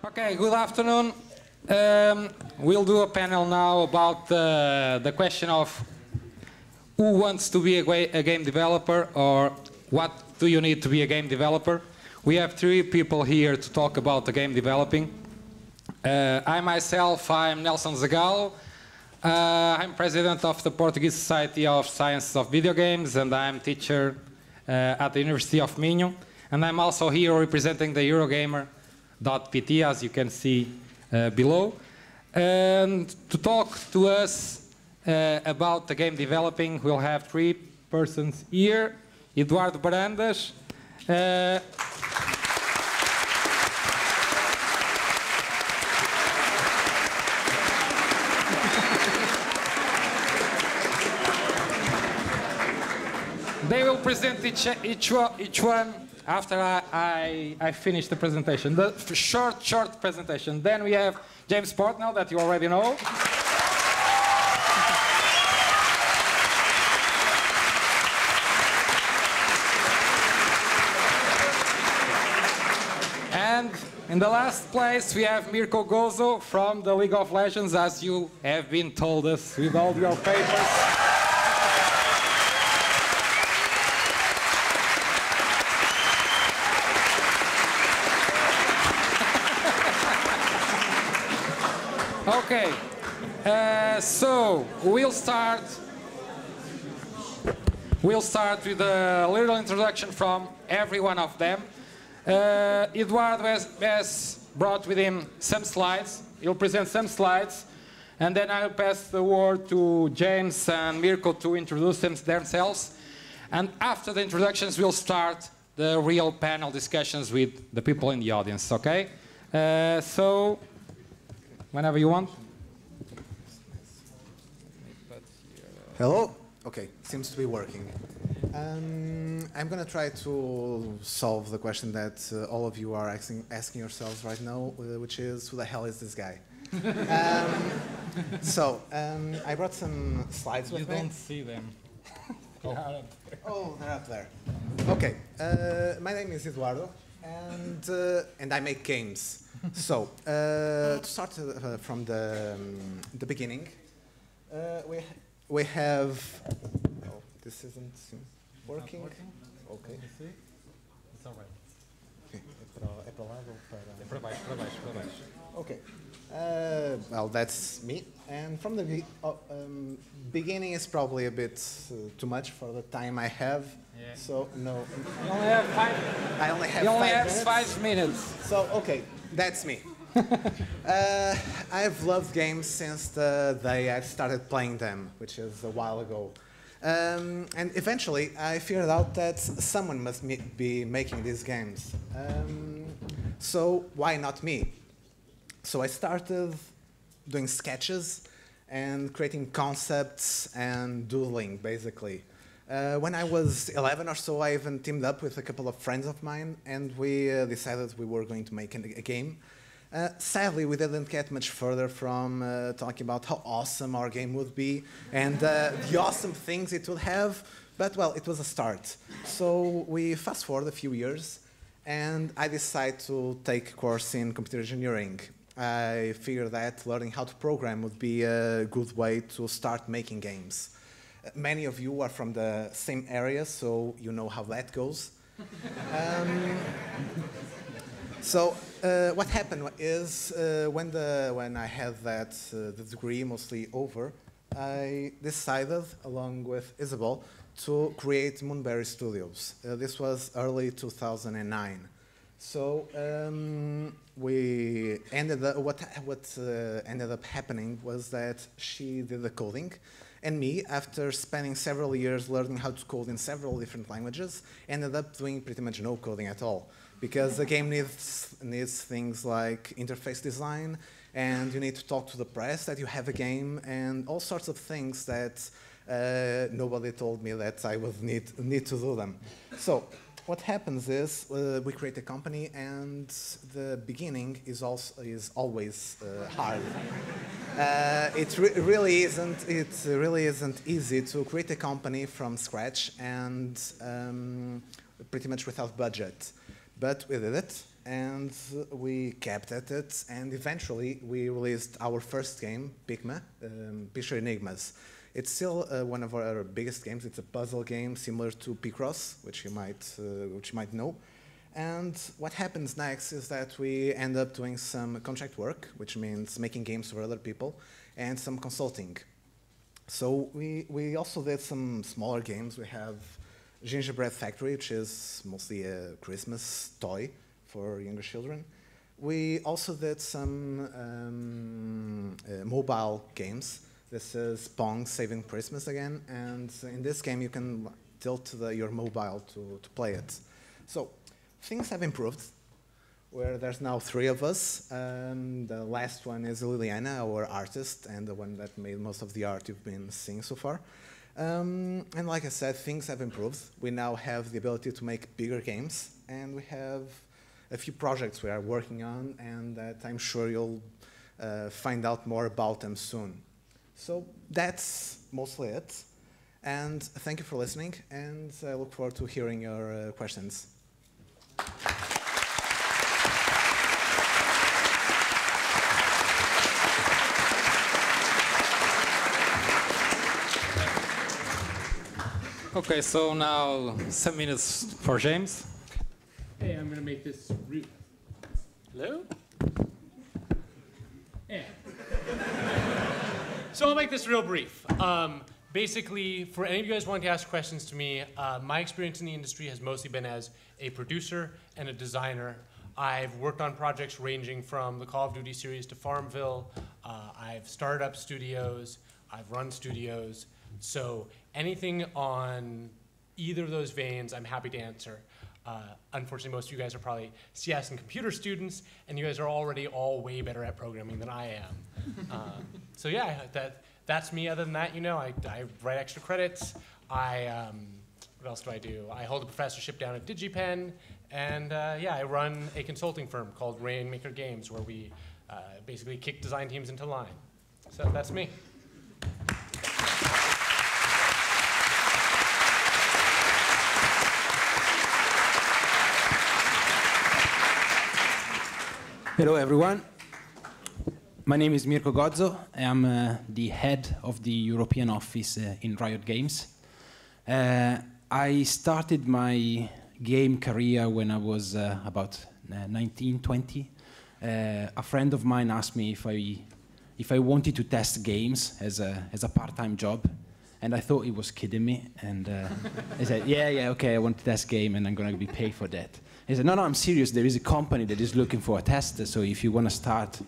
Okay, good afternoon. We'll do a panel now about the question of who wants to be a game developer, or what do you need to be a game developer. We have three people here to talk about the game developing. I'm Nelson Zagalo. I'm president of the Portuguese Society of Sciences of Video Games, and I'm teacher at the University of Minho. And I'm also here representing the Eurogamer.pt, as you can see below. And to talk to us about the game developing, we'll have three persons here. Eduardo Barandas. They will present each one after I finish the presentation, the short presentation. Then we have James Portnow, that you already know. And in the last place, we have Mirko Gozzo from the League of Legends, as you have been told us with all your papers. Okay, so we'll start with a little introduction from every one of them. Eduardo has brought with him some slides. He'll present some slides, and then I'll pass the word to James and Mirko to introduce themselves. And after the introductions, we'll start the real panel discussions with the people in the audience, okay? So, whenever you want. Hello? Okay, seems to be working. I'm going to try to solve the question that all of you are asking yourselves right now, which is, who the hell is this guy? I brought some slides with me. You don't see them. Oh, they're up there. Okay, my name is Eduardo, and I make games. So, to start from the beginning, we have. Oh, this isn't working. Okay. It's all right. É para lá ou para? É para baixo, para baixo, para baixo. Okay. Well, that's me. And from the beginning is probably a bit too much for the time I have. Yeah. So no. You only have five. I only have. You only 5 have minutes. 5 minutes. So okay, that's me. I've loved games since the day I started playing them, which is a while ago. And eventually, I figured out that someone must be making these games. So why not me? So I started doing sketches and creating concepts and doodling, basically. When I was 11 or so, I even teamed up with a couple of friends of mine, and we decided we were going to make a game. Sadly, we didn't get much further from talking about how awesome our game would be and the awesome things it would have, but well, it was a start. So we fast forward a few years, and I decided to take a course in computer engineering. I figured that learning how to program would be a good way to start making games. Many of you are from the same area, so you know how that goes. So what happened is when I had the degree mostly over, I decided, along with Isabel, to create Moonberry Studios. This was early 2009. So we ended up, what ended up happening was that she did the coding, and me, after spending several years learning how to code in several different languages, ended up doing pretty much no coding at all. Because the game needs things like interface design, and you need to talk to the press that you have a game, and all sorts of things that nobody told me that I would need to do them. So what happens is we create a company, and the beginning is always hard. It really isn't easy to create a company from scratch and pretty much without budget. But we did it, and we kept at it, and eventually we released our first game, Pigma, Picture Enigmas. It's still one of our biggest games. It's a puzzle game similar to Picross, which you might know. And what happens next is that we end up doing some contract work, which means making games for other people, and some consulting. So we also did some smaller games. We have Gingerbread Factory, which is mostly a Christmas toy for younger children. We also did some mobile games. This is Pong Saving Christmas again, and in this game you can tilt your mobile to play it. So things have improved, where there's now 3 of us. The last one is Liliana, our artist, and the one that made most of the art you've been seeing so far. And like I said, things have improved. We now have the ability to make bigger games, and we have a few projects we are working on, and that I'm sure you'll find out more about them soon. So that's mostly it. And thank you for listening, and I look forward to hearing your questions. Okay, so now some minutes for James. Hey, I'm going to make this real. Hello? Yeah. So I'll make this real brief. Basically, for any of you guys wanting to ask questions to me, my experience in the industry has mostly been as a producer and a designer. I've worked on projects ranging from the Call of Duty series to Farmville. I've started up studios. I've run studios. So anything on either of those veins, I'm happy to answer. Unfortunately, most of you guys are probably CS and computer students, and you guys are already all way better at programming than I am. So yeah, that's me. Other than that, you know, I write extra credits. What else do? I hold a professorship down at DigiPen, and yeah, I run a consulting firm called Rainmaker Games, where we basically kick design teams into line. So that's me. Hello, everyone. My name is Mirko Gozzo. I am the head of the European office in Riot Games. I started my game career when I was about 19, 20. A friend of mine asked me if I wanted to test games as a part-time job, and I thought he was kidding me. And I said, yeah, okay, I want to test game, and I'm going to be paid for that. He said, no, I'm serious. There is a company that is looking for a tester, so if you want to start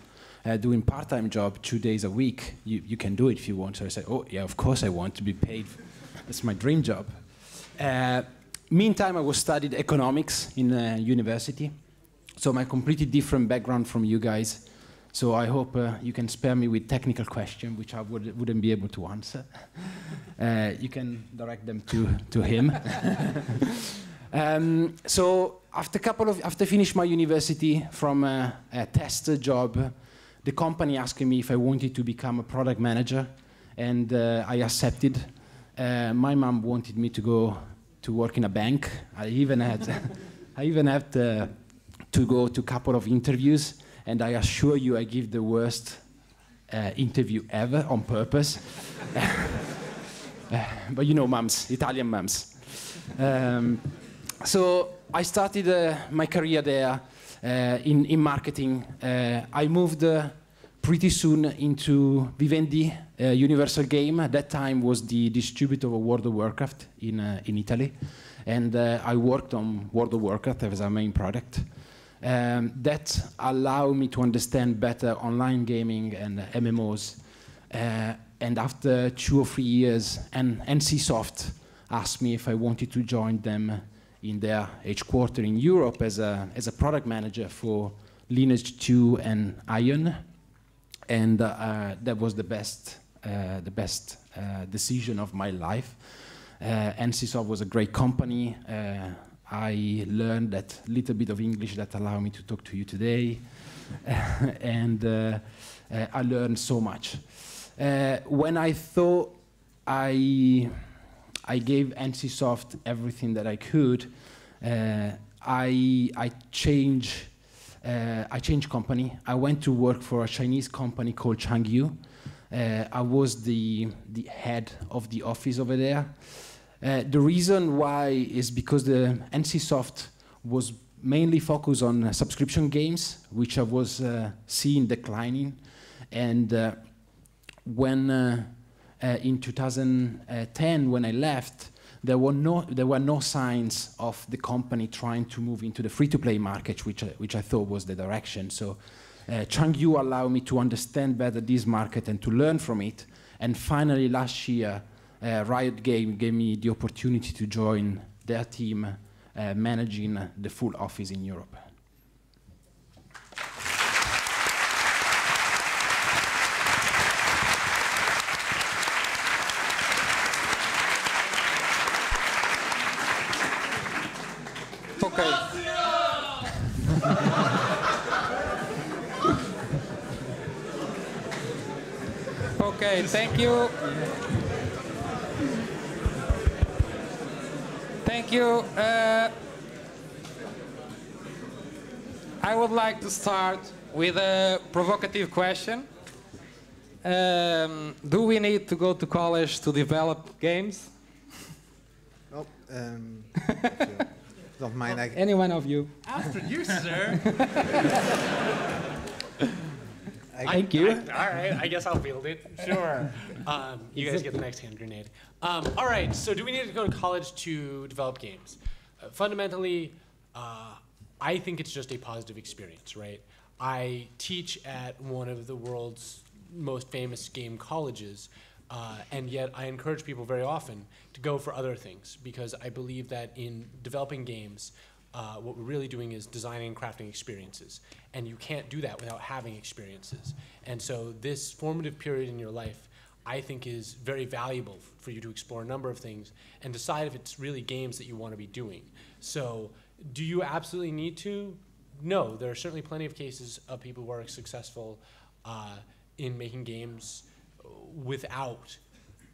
doing part-time job 2 days a week, you can do it if you want. So I said, oh, yeah, of course I want to be paid. That's my dream job. Meantime, I was studied economics in university, so my completely different background from you guys. So I hope you can spare me with technical questions, which I wouldn't be able to answer. You can direct them to him. So after finish my university from a tester job, the company asked me if I wanted to become a product manager, and I accepted. My mom wanted me to go to work in a bank. I even had to go to a couple of interviews, and I assure you I give the worst interview ever on purpose. But you know, moms, Italian moms. So I started my career there in marketing. I moved pretty soon into Vivendi, Universal Game. At that time was the distributor of World of Warcraft in Italy. And I worked on World of Warcraft as our main product. That allowed me to understand better online gaming and MMOs. And after 2 or 3 years, NCSoft asked me if I wanted to join them in their headquarters in Europe as a product manager for Lineage 2 and Ion. And that was the best decision of my life. NCSoft was a great company. I learned that little bit of English that allowed me to talk to you today. And I learned so much. When I thought I gave NCSoft everything that I could, I changed I changed company. I went to work for a Chinese company called Changyu. I was the head of the office over there. The reason why is because the NCSoft was mainly focused on subscription games, which I was seeing declining. And when in 2010, when I left, there were no signs of the company trying to move into the free-to-play market, which I thought was the direction. So Changyu allowed me to understand better this market and to learn from it. And finally, last year, Riot gave me the opportunity to join their team managing the full office in Europe. Okay. Okay, thank you. Thank you. I would like to start with a provocative question. Do we need to go to college to develop games? Well, don't mind. Any one of you? After you, sir. Thank you. All right, I guess I'll field it. Sure. You guys get the next hand grenade. All right, so do we need to go to college to develop games? Fundamentally, I think it's just a positive experience, right? I teach at one of the world's most famous game colleges, and yet I encourage people very often to go for other things, because I believe that in developing games, what we're really doing is designing and crafting experiences. And you can't do that without having experiences. And so this formative period in your life, I think, is very valuable for you to explore a number of things and decide if it's really games that you want to be doing. So do you absolutely need to? No, there are certainly plenty of cases of people who are successful in making games without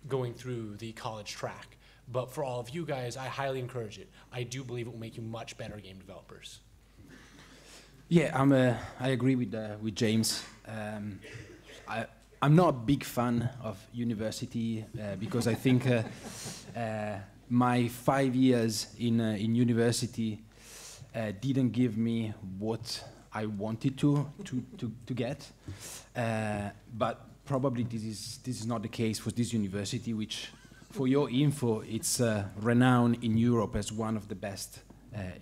going through the college track. But for all of you guys, I highly encourage it. I do believe it will make you much better game developers. Yeah, I agree with James. I'm not a big fan of university because I think my 5 years in university didn't give me what I wanted to get. But probably this is not the case for this university, which, for your info, it's renowned in Europe as one of the best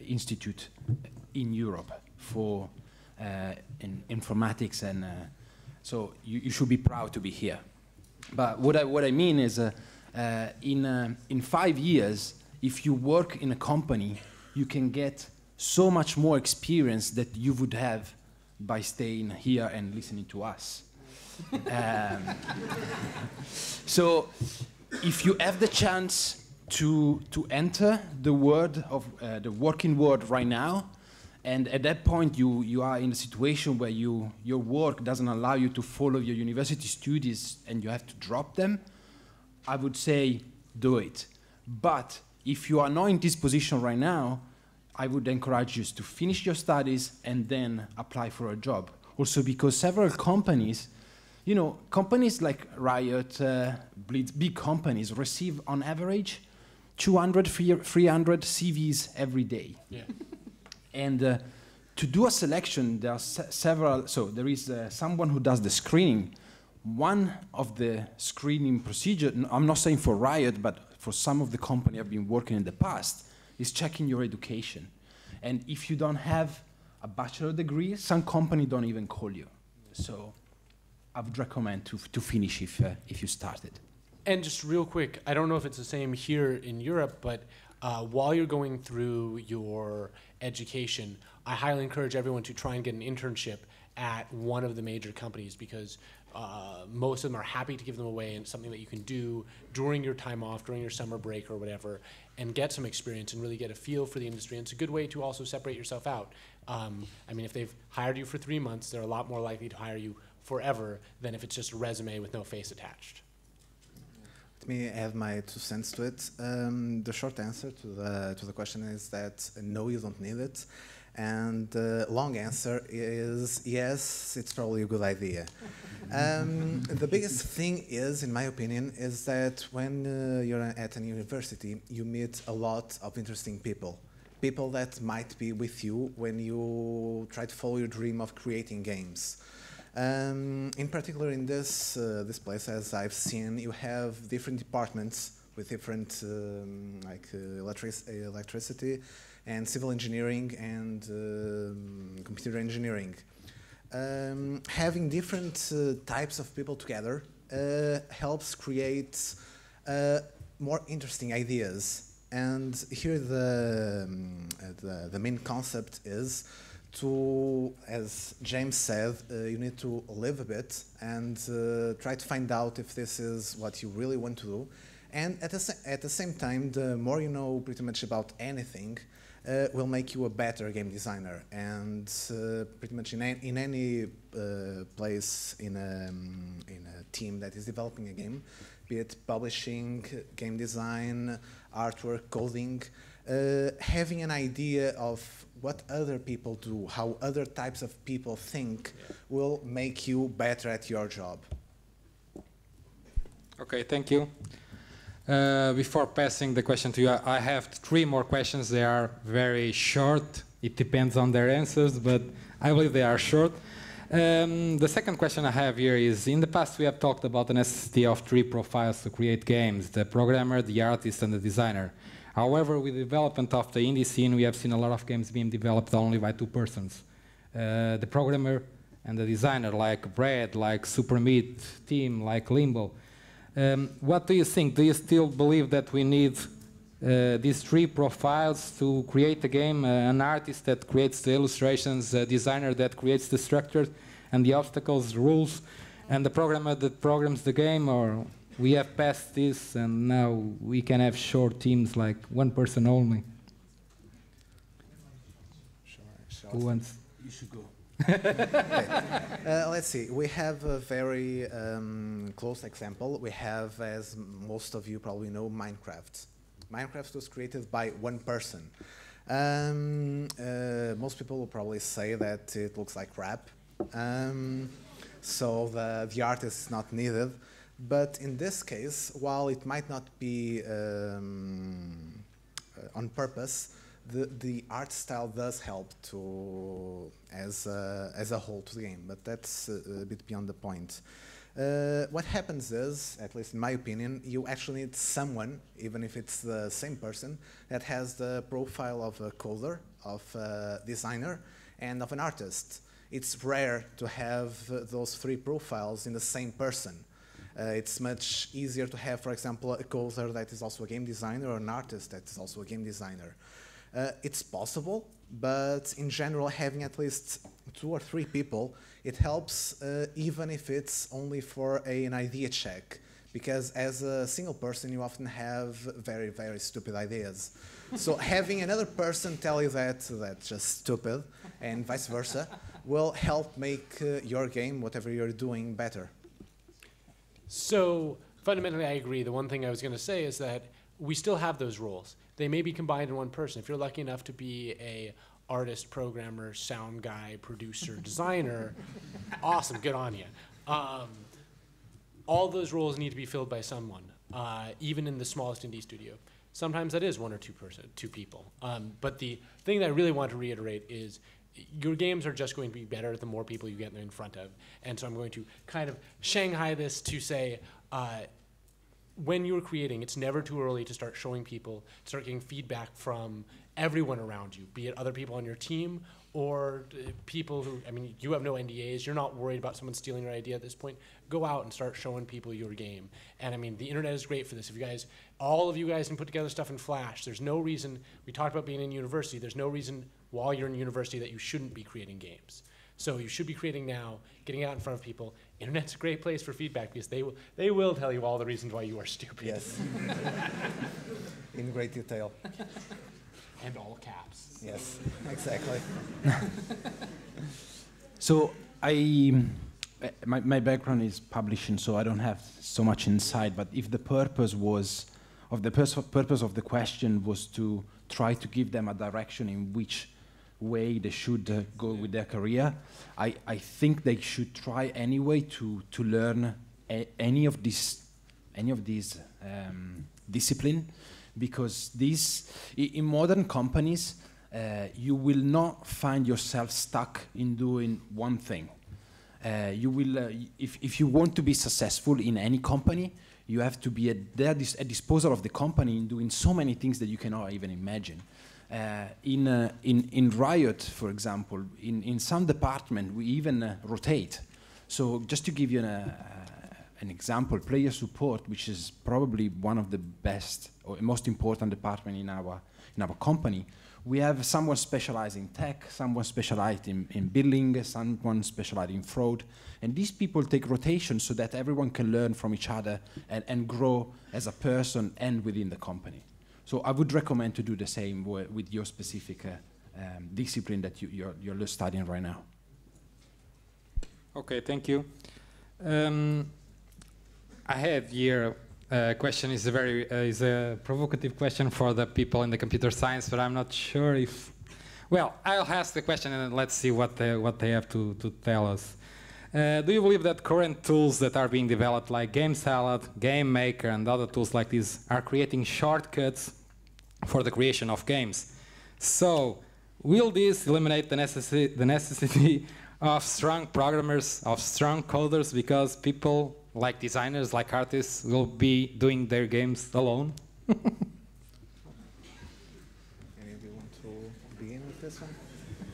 institutes in Europe for in informatics, and so you should be proud to be here. But what I mean is, in 5 years, if you work in a company, you can get so much more experience that you would have by staying here and listening to us. So if you have the chance to enter the world of the working world right now, and at that point you are in a situation where your work doesn't allow you to follow your university studies and you have to drop them, I would say do it. But if you are not in this position right now, I would encourage you to finish your studies and then apply for a job. Also because several companies, companies like Riot, big companies, receive on average 200, 300 CVs every day. Yeah. And to do a selection, there are several. So there is someone who does the screening. One of the screening procedure, I'm not saying for Riot, but for some of the company I've been working in the past, is checking your education. And if you don't have a bachelor degree, some company don't even call you. So I would recommend to finish if you started. And just real quick, I don't know if it's the same here in Europe, but while you're going through your education, I highly encourage everyone to try and get an internship at one of the major companies, because most of them are happy to give them away, and it's something that you can do during your time off, during your summer break or whatever, and get some experience and really get a feel for the industry. And it's a good way to also separate yourself out. I mean, if they've hired you for 3 months, they're a lot more likely to hire you forever than if it's just a resume with no face attached. Let me add my 2 cents to it. The short answer to the question is that no, you don't need it. And the long answer is yes, it's probably a good idea. The biggest thing is, in my opinion, is that when you're at a university, you meet a lot of interesting people. People that might be with you when you try to follow your dream of creating games. In particular, in this place, as I've seen, you have different departments with different electricity and civil engineering and computer engineering. Having different types of people together helps create more interesting ideas. And here the main concept is to, as James said, you need to live a bit and try to find out if this is what you really want to do. And at the same time, the more you know pretty much about anything, will make you a better game designer. And pretty much in any place in a team that is developing a game, be it publishing, game design, artwork, coding, having an idea of what other people do, how other types of people think, will make you better at your job. Okay, thank you. Before passing the question to you, I have 3 more questions. They are very short. It depends on their answers, but I believe they are short. The second question I have here is, in the past we have talked about the necessity of 3 profiles to create games: the programmer, the artist, and the designer. However, with the development of the indie scene, we have seen a lot of games being developed only by 2 persons. The programmer and the designer, like Brad, like Super Meat Team, like Limbo. What do you think? Do you still believe that we need these 3 profiles to create a game? An artist that creates the illustrations, a designer that creates the structure and the obstacles, rules, and the programmer that programs the game? Or we have passed this and now we can have short teams like 1 person only? Who wants? You should go. Let's see. We have a very close example. We have, as most of you probably know, Minecraft. Minecraft was created by 1 person. Most people will probably say that it looks like crap, so the artist is not needed. But in this case, while it might not be on purpose, the art style does help to as a whole to the game, but that's a bit beyond the point. What happens is, at least in my opinion, you actually need someone, even if it's the same person, that has the profile of a coder, of a designer, and of an artist. It's rare to have those 3 profiles in the same person. It's much easier to have, for example, a coder that is also a game designer, or an artist that is also a game designer. It's possible, but in general, having at least 2 or 3 people, it helps, even if it's only for an idea check. Because as a single person, you often have very, very stupid ideas. So having another person tell you that that's just stupid, and vice versa, will help make your game, whatever you're doing, better. So fundamentally, I agree. The one thing I was going to say is that we still have those roles. They may be combined in 1 person. If you're lucky enough to be a artist, programmer, sound guy, producer, designer, awesome, good on you. All those roles need to be filled by someone, even in the smallest indie studio. Sometimes that is 1 or 2 people. But the thing that I really want to reiterate is your games are just going to be better the more people you get in front of. And so I'm going to kind of Shanghai this to say, when you're creating, it's never too early to start showing people, start getting feedback from everyone around you, be it other people on your team or people who, I mean, you have no NDAs, you're not worried about someone stealing your idea at this point. Go out and start showing people your game. And I mean, the internet is great for this. If you guys, all of you guys can put together stuff in Flash, there's no reason, we talked about being in university, there's no reason while you're in university that you shouldn't be creating games. So you should be creating now, getting out in front of people. Internet's a great place for feedback because they will tell you all the reasons why you are stupid. Yes. In great detail. And all caps. Yes, exactly. So my background is publishing, so I don't have so much insight. But if the purpose of the question was to try to give them a direction in which way they should go with their career. I think they should try anyway to learn any of these discipline, because in modern companies you will not find yourself stuck in doing one thing. You will, if you want to be successful in any company, you have to be at disposal of the company in doing so many things that you cannot even imagine. In Riot, for example, in some department we even rotate. So just to give you an example, player support, which is probably one of the best or most important department in our company, we have someone specialized in tech, someone specialized in billing, someone specialized in fraud, and these people take rotation so that everyone can learn from each other and grow as a person and within the company. So I would recommend to do the same with your specific discipline that you're studying right now. Okay, thank you. I have here a question. Is a provocative question for the people in the computer science, but I'm not sure if. Well, I'll ask the question and let's see what they have to tell us. Do you believe that current tools that are being developed, like Game Salad, Game Maker, and other tools like this, are creating shortcuts for the creation of games? So, will this eliminate the necessity of strong programmers, of strong coders, because people like designers, like artists, will be doing their games alone? Any of you want to begin with this one?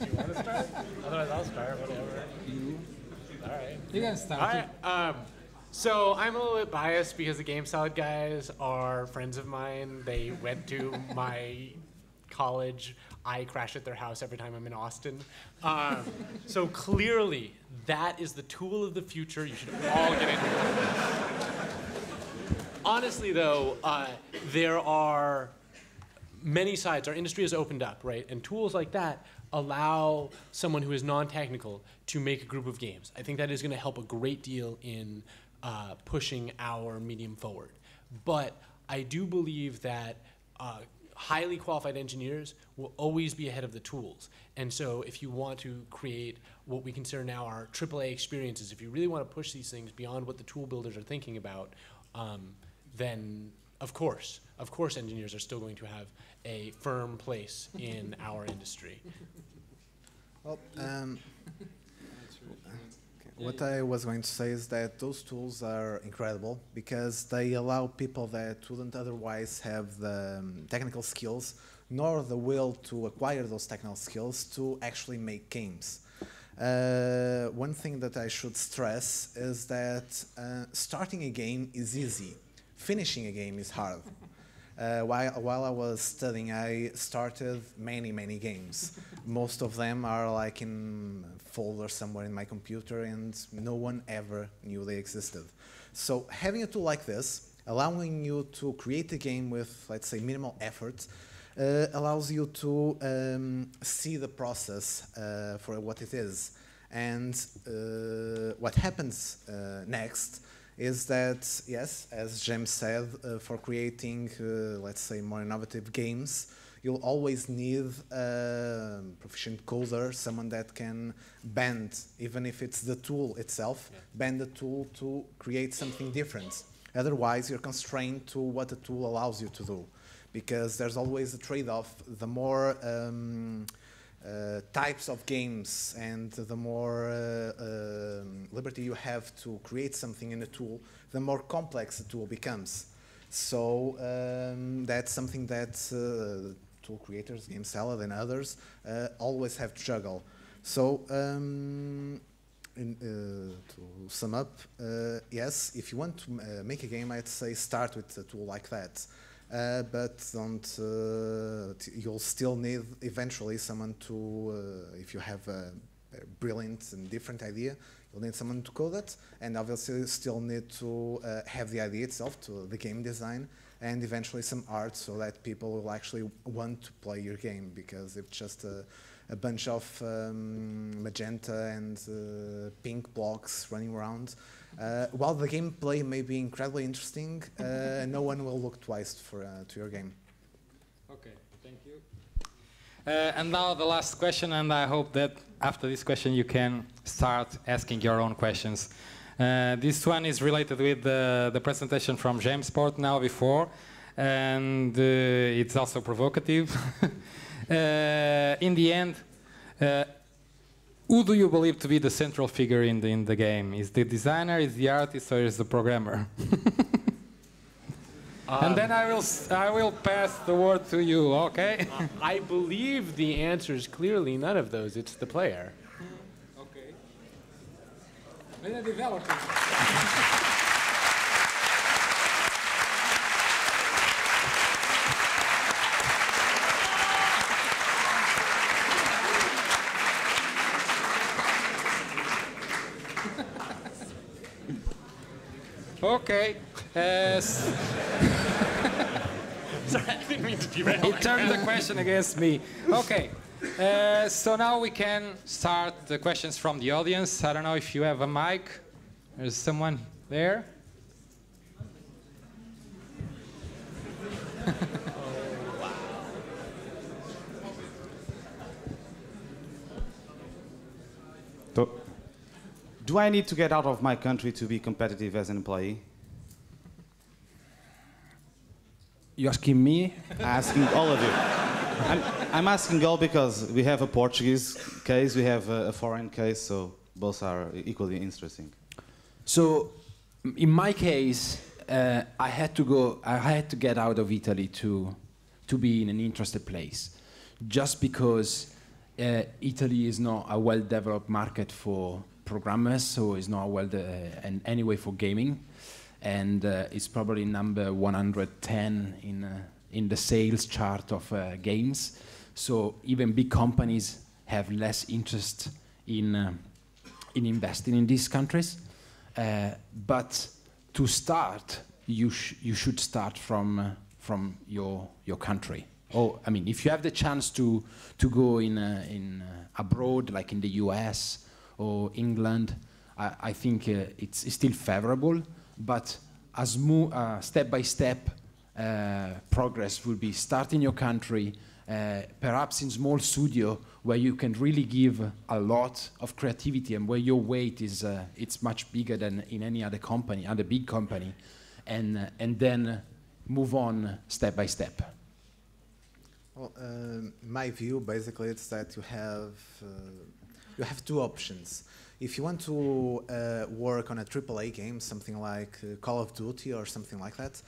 Do you want to start? Otherwise, I'll start, whatever. All right. You can start. All right. So I'm a little bit biased because the Game Salad guys are friends of mine. They went to my college. I crash at their house every time I'm in Austin. So clearly, that is the tool of the future. You should all get into it. Honestly, though, there are many sides. Our industry has opened up, right? And tools like that allow someone who is non-technical to make a group of games. I think that is going to help a great deal in pushing our medium forward. But I do believe that highly qualified engineers will always be ahead of the tools. And so if you want to create what we consider now our AAA experiences, if you really want to push these things beyond what the tool builders are thinking about, then of course engineers are still going to have a firm place in our industry. Well, what I was going to say is that those tools are incredible because they allow people that wouldn't otherwise have the technical skills nor the will to acquire those technical skills to actually make games. One thing that I should stress is that starting a game is easy. Finishing a game is hard. While I was studying, I started many games. Most of them are like in a folder somewhere in my computer and no one ever knew they existed. So having a tool like this, allowing you to create a game with, let's say, minimal effort, allows you to see the process for what it is. And what happens next is that, yes, as James said, for creating, let's say, more innovative games, you'll always need a proficient coder, someone that can bend, even if it's the tool itself, bend the tool to create something different. Otherwise, you're constrained to what the tool allows you to do, because there's always a trade-off. The more types of games and the more liberty you have to create something in a tool, the more complex the tool becomes. So that's something that tool creators, Game Salad and others, always have to juggle. So to sum up, yes, if you want to make a game, I'd say start with a tool like that. But don't. You'll still need eventually someone to. If you have a brilliant and different idea, you'll need someone to code it, and obviously you still need to have the idea itself, to the game design, and eventually some art, so that people will actually want to play your game. Because if just a bunch of magenta and pink blocks running around, while the gameplay may be incredibly interesting, no one will look twice to your game. Okay, thank you. And now the last question, and I hope that after this question you can start asking your own questions. This one is related with the presentation from James Portnow before, and it's also provocative. In the end, who do you believe to be the central figure in the game? Is the designer, is the artist, or is the programmer? And then I will pass the word to you, okay? I believe the answer is clearly none of those. It's the player. Okay. Then a developer. Okay. Sorry, I didn't mean to derail. He turned the question against me. Okay. So now we can start the questions from the audience. I don't know if you have a mic. There's someone there. Do I need to get out of my country to be competitive as an employee? You asking me? Asking all of you. I'm asking all because we have a Portuguese case, we have a foreign case, so both are equally interesting. So, in my case, I had to get out of Italy to be in an interested place, just because Italy is not a well-developed market for programmers, so it's not and anyway for gaming, and it's probably number 110 in the sales chart of games. So even big companies have less interest in investing in these countries. But to start, you should start from your country. Oh, I mean, if you have the chance to go in abroad, like in the US or England, I think it's still favorable. But as step by step progress will be start in your country, perhaps in small studio where you can really give a lot of creativity and where your weight is it's much bigger than in any other company, other big company, and then move on step by step. Well, my view basically is that you have two options. If you want to work on a AAA game, something like Call of Duty or something like that,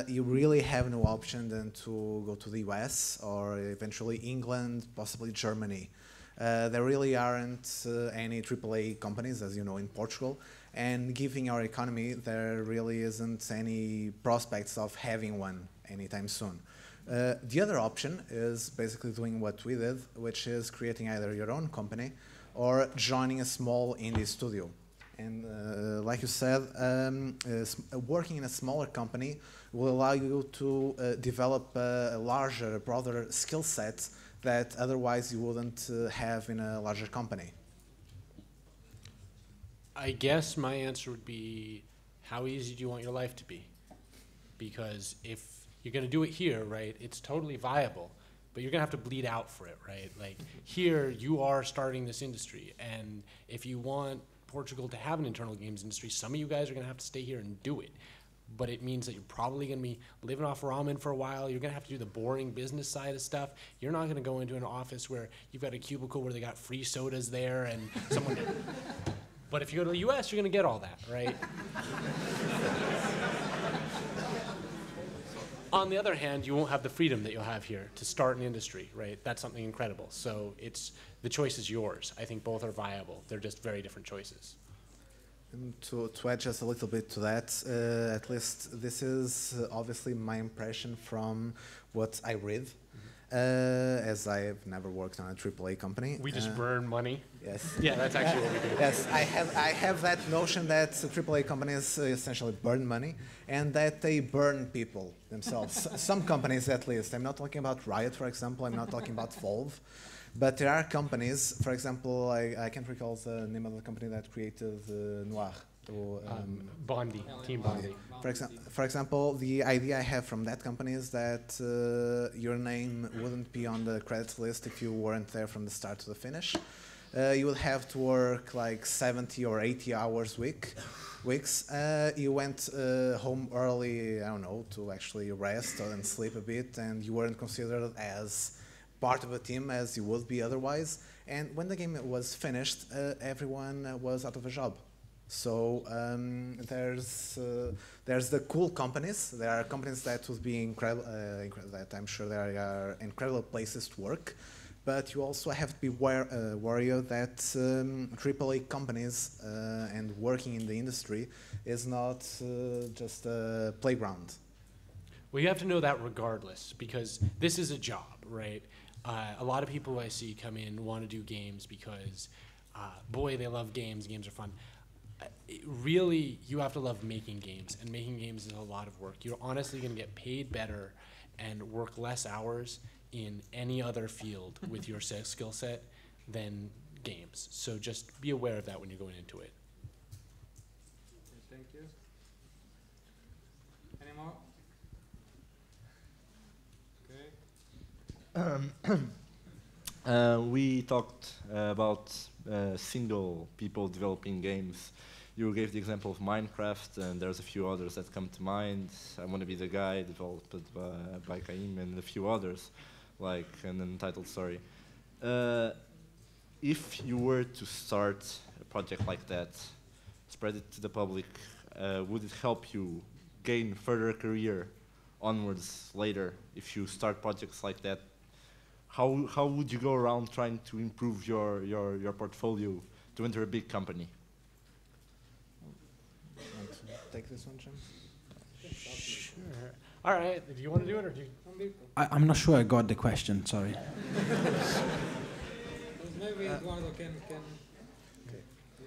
you really have no option than to go to the US or eventually England, possibly Germany. There really aren't any AAA companies, as you know, in Portugal. And given our economy, there really isn't any prospects of having one anytime soon. The other option is basically doing what we did, which is creating either your own company or joining a small indie studio. And like you said, working in a smaller company will allow you to develop a larger, broader skill set that otherwise you wouldn't have in a larger company. I guess my answer would be, how easy do you want your life to be? Because if you're going to do it here, right, it's totally viable, but you're going to have to bleed out for it, right? Like here, you are starting this industry, and if you want Portugal to have an internal games industry, some of you guys are going to have to stay here and do it. But it means that you're probably going to be living off ramen for a while. You're going to have to do the boring business side of stuff. You're not going to go into an office where you've got a cubicle where they got free sodas there and someone... But if you go to the US, you're going to get all that, right? On the other hand, you won't have the freedom that you'll have here to start an industry, right? That's something incredible. So the choice is yours. I think both are viable. They're just very different choices. And to add just a little bit to that, at least this is obviously my impression from what I read, as I have never worked on a AAA company. We just burn money. Yes. Yeah, that's actually what we do. Yes, I have that notion that AAA companies essentially burn money and that they burn people themselves. Some companies at least. I'm not talking about Riot, for example. I'm not talking about Valve. But there are companies, for example, I can't recall the name of the company that created Noir. Bondi, Team Bondi. For example, the idea I have from that company is that your name wouldn't be on the credits list if you weren't there from the start to the finish. You would have to work like 70 or 80 hours weeks. You went home early, I don't know, to actually rest and sleep a bit, and you weren't considered as part of a team as you would be otherwise. And when the game was finished, everyone was out of a job. So there's the cool companies. There are companies that would be incredible. That I'm sure there are incredible places to work. But you also have to be wary that AAA companies and working in the industry is not just a playground. Well, you have to know that regardless, because this is a job, right? A lot of people I see come in want to do games because, boy, they love games. Games are fun. Really, you have to love making games, and making games is a lot of work. You're honestly going to get paid better and work less hours in any other field with your skill set than games. So just be aware of that when you're going into it. Thank you. Any more? Okay. We talked about single people developing games. You gave the example of Minecraft, and there's a few others that come to mind. I Want to Be the Guy, developed by Caim, and a few others, like an Untitled Story. If you were to start a project like that, spread it to the public, would it help you gain further career onwards later if you start projects like that? How would you go around trying to improve your portfolio to enter a big company? Want to take this one, Jim? Sure. All right. Do you want to do it, or do you? I'm not sure I got the question, sorry. Maybe Eduardo can.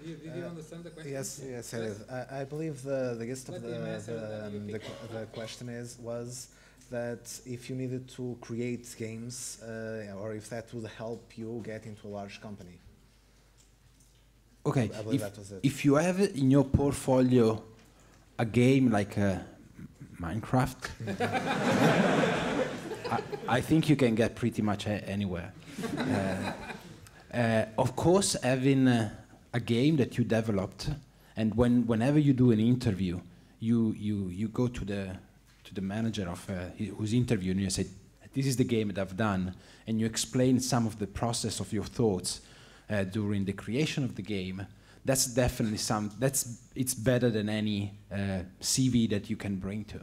Did you understand the question? Yes, I did. I believe the gist of the question was that if you needed to create games, or if that would help you get into a large company. Okay, I believe that was it. if you have in your portfolio a game like Minecraft, I think you can get pretty much anywhere. Of course, having a game that you developed, and whenever you do an interview, you go to the manager of who's interviewing you and say, "This is the game that I've done," and you explain some of the process of your thoughts during the creation of the game. That's definitely it's better than any CV that you can bring to.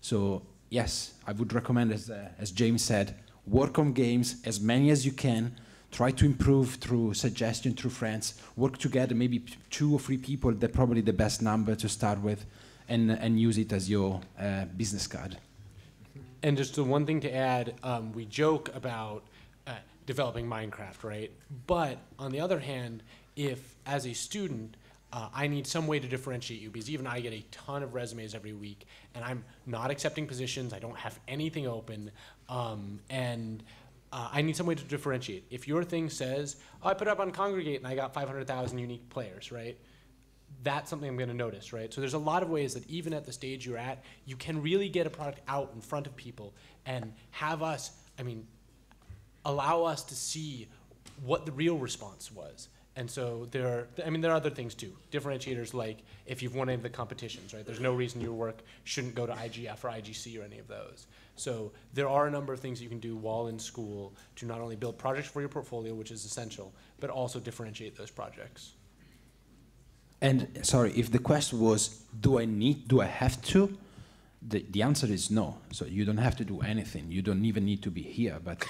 So yes, I would recommend, as James said, work on games as many as you can. Try to improve through suggestion, through friends. Work together, maybe 2 or 3 people. They're probably the best number to start with, and use it as your business card. And just the one thing to add, we joke about developing Minecraft, right? But on the other hand, if as a student, I need some way to differentiate you, because even I get a ton of resumes every week, and I'm not accepting positions, I don't have anything open, and I need some way to differentiate. If your thing says, oh, I put it up on Congregate and I got 500,000 unique players, right? That's something I'm going to notice, right? So there's a lot of ways that even at the stage you're at, you can really get a product out in front of people and have us, allow us to see what the real response was. And so there are other things too. Differentiators, like if you've won any of the competitions, right? There's no reason your work shouldn't go to IGF or IGC or any of those. So there are a number of things you can do while in school to not only build projects for your portfolio, which is essential, but also differentiate those projects. And sorry, if the question was, do I have to? The answer is no. So you don't have to do anything. You don't even need to be here. But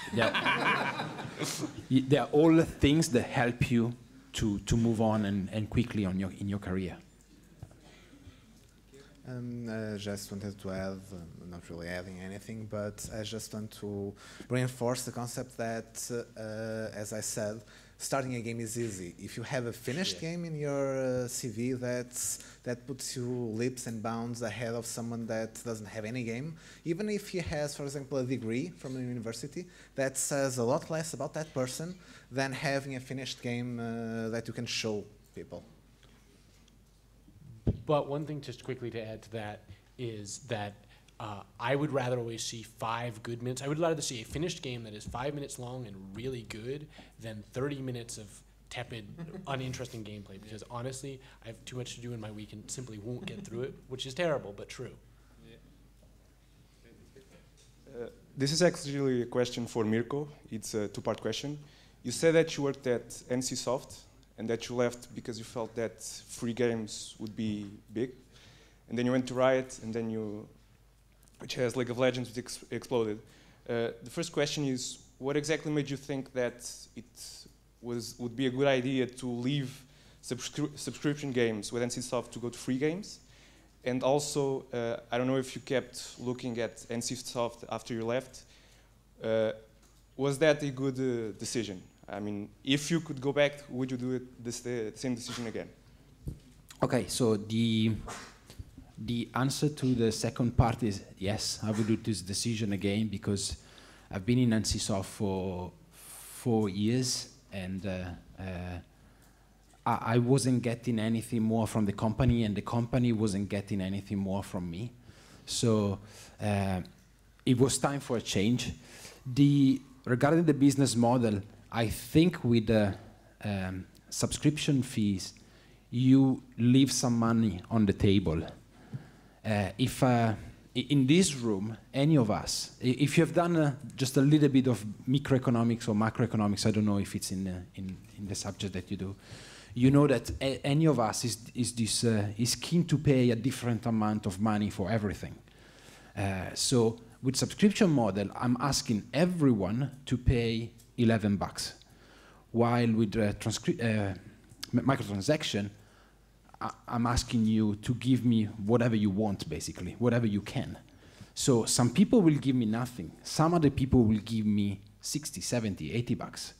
there are all things that help you to move on and quickly in your career. Just wanted to add, not really adding anything, but I just want to reinforce the concept that, as I said, starting a game is easy. If you have a finished game in your CV, that puts you leaps and bounds ahead of someone that doesn't have any game. Even if he has, for example, a degree from a university, that says a lot less about that person than having a finished game that you can show people. But one thing just quickly to add to that is that I would rather always see 5 good minutes. I would rather see a finished game that is 5 minutes long and really good than 30 minutes of tepid, uninteresting gameplay. Because honestly, I have too much to do in my week and simply won't get through it, which is terrible, but true. This is actually a question for Mirko. It's a 2-part question. You said that you worked at NCSoft and that you left because you felt that free games would be big. And then you went to Riot, and then which has League of Legends, which exploded. The first question is, what exactly made you think that it would be a good idea to leave subscription games with NCSoft to go to free games? And also, I don't know if you kept looking at NCSoft after you left. Was that a good decision? I mean, if you could go back, would you do the same decision again? Okay, so the answer to the second part is yes, I would do this decision again because I've been in NCSoft for 4 years and I wasn't getting anything more from the company and the company wasn't getting anything more from me. So it was time for a change. Regarding the business model, I think with the subscription fees, you leave some money on the table. If in this room, any of us, if you have done just a little bit of microeconomics or macroeconomics, I don't know if it's in the subject that you do, you know that any of us is keen to pay a different amount of money for everything. So with subscription model, I'm asking everyone to pay $11, while with microtransaction, I'm asking you to give me whatever you want, basically, whatever you can. So some people will give me nothing. Some other people will give me 60, 70, $80,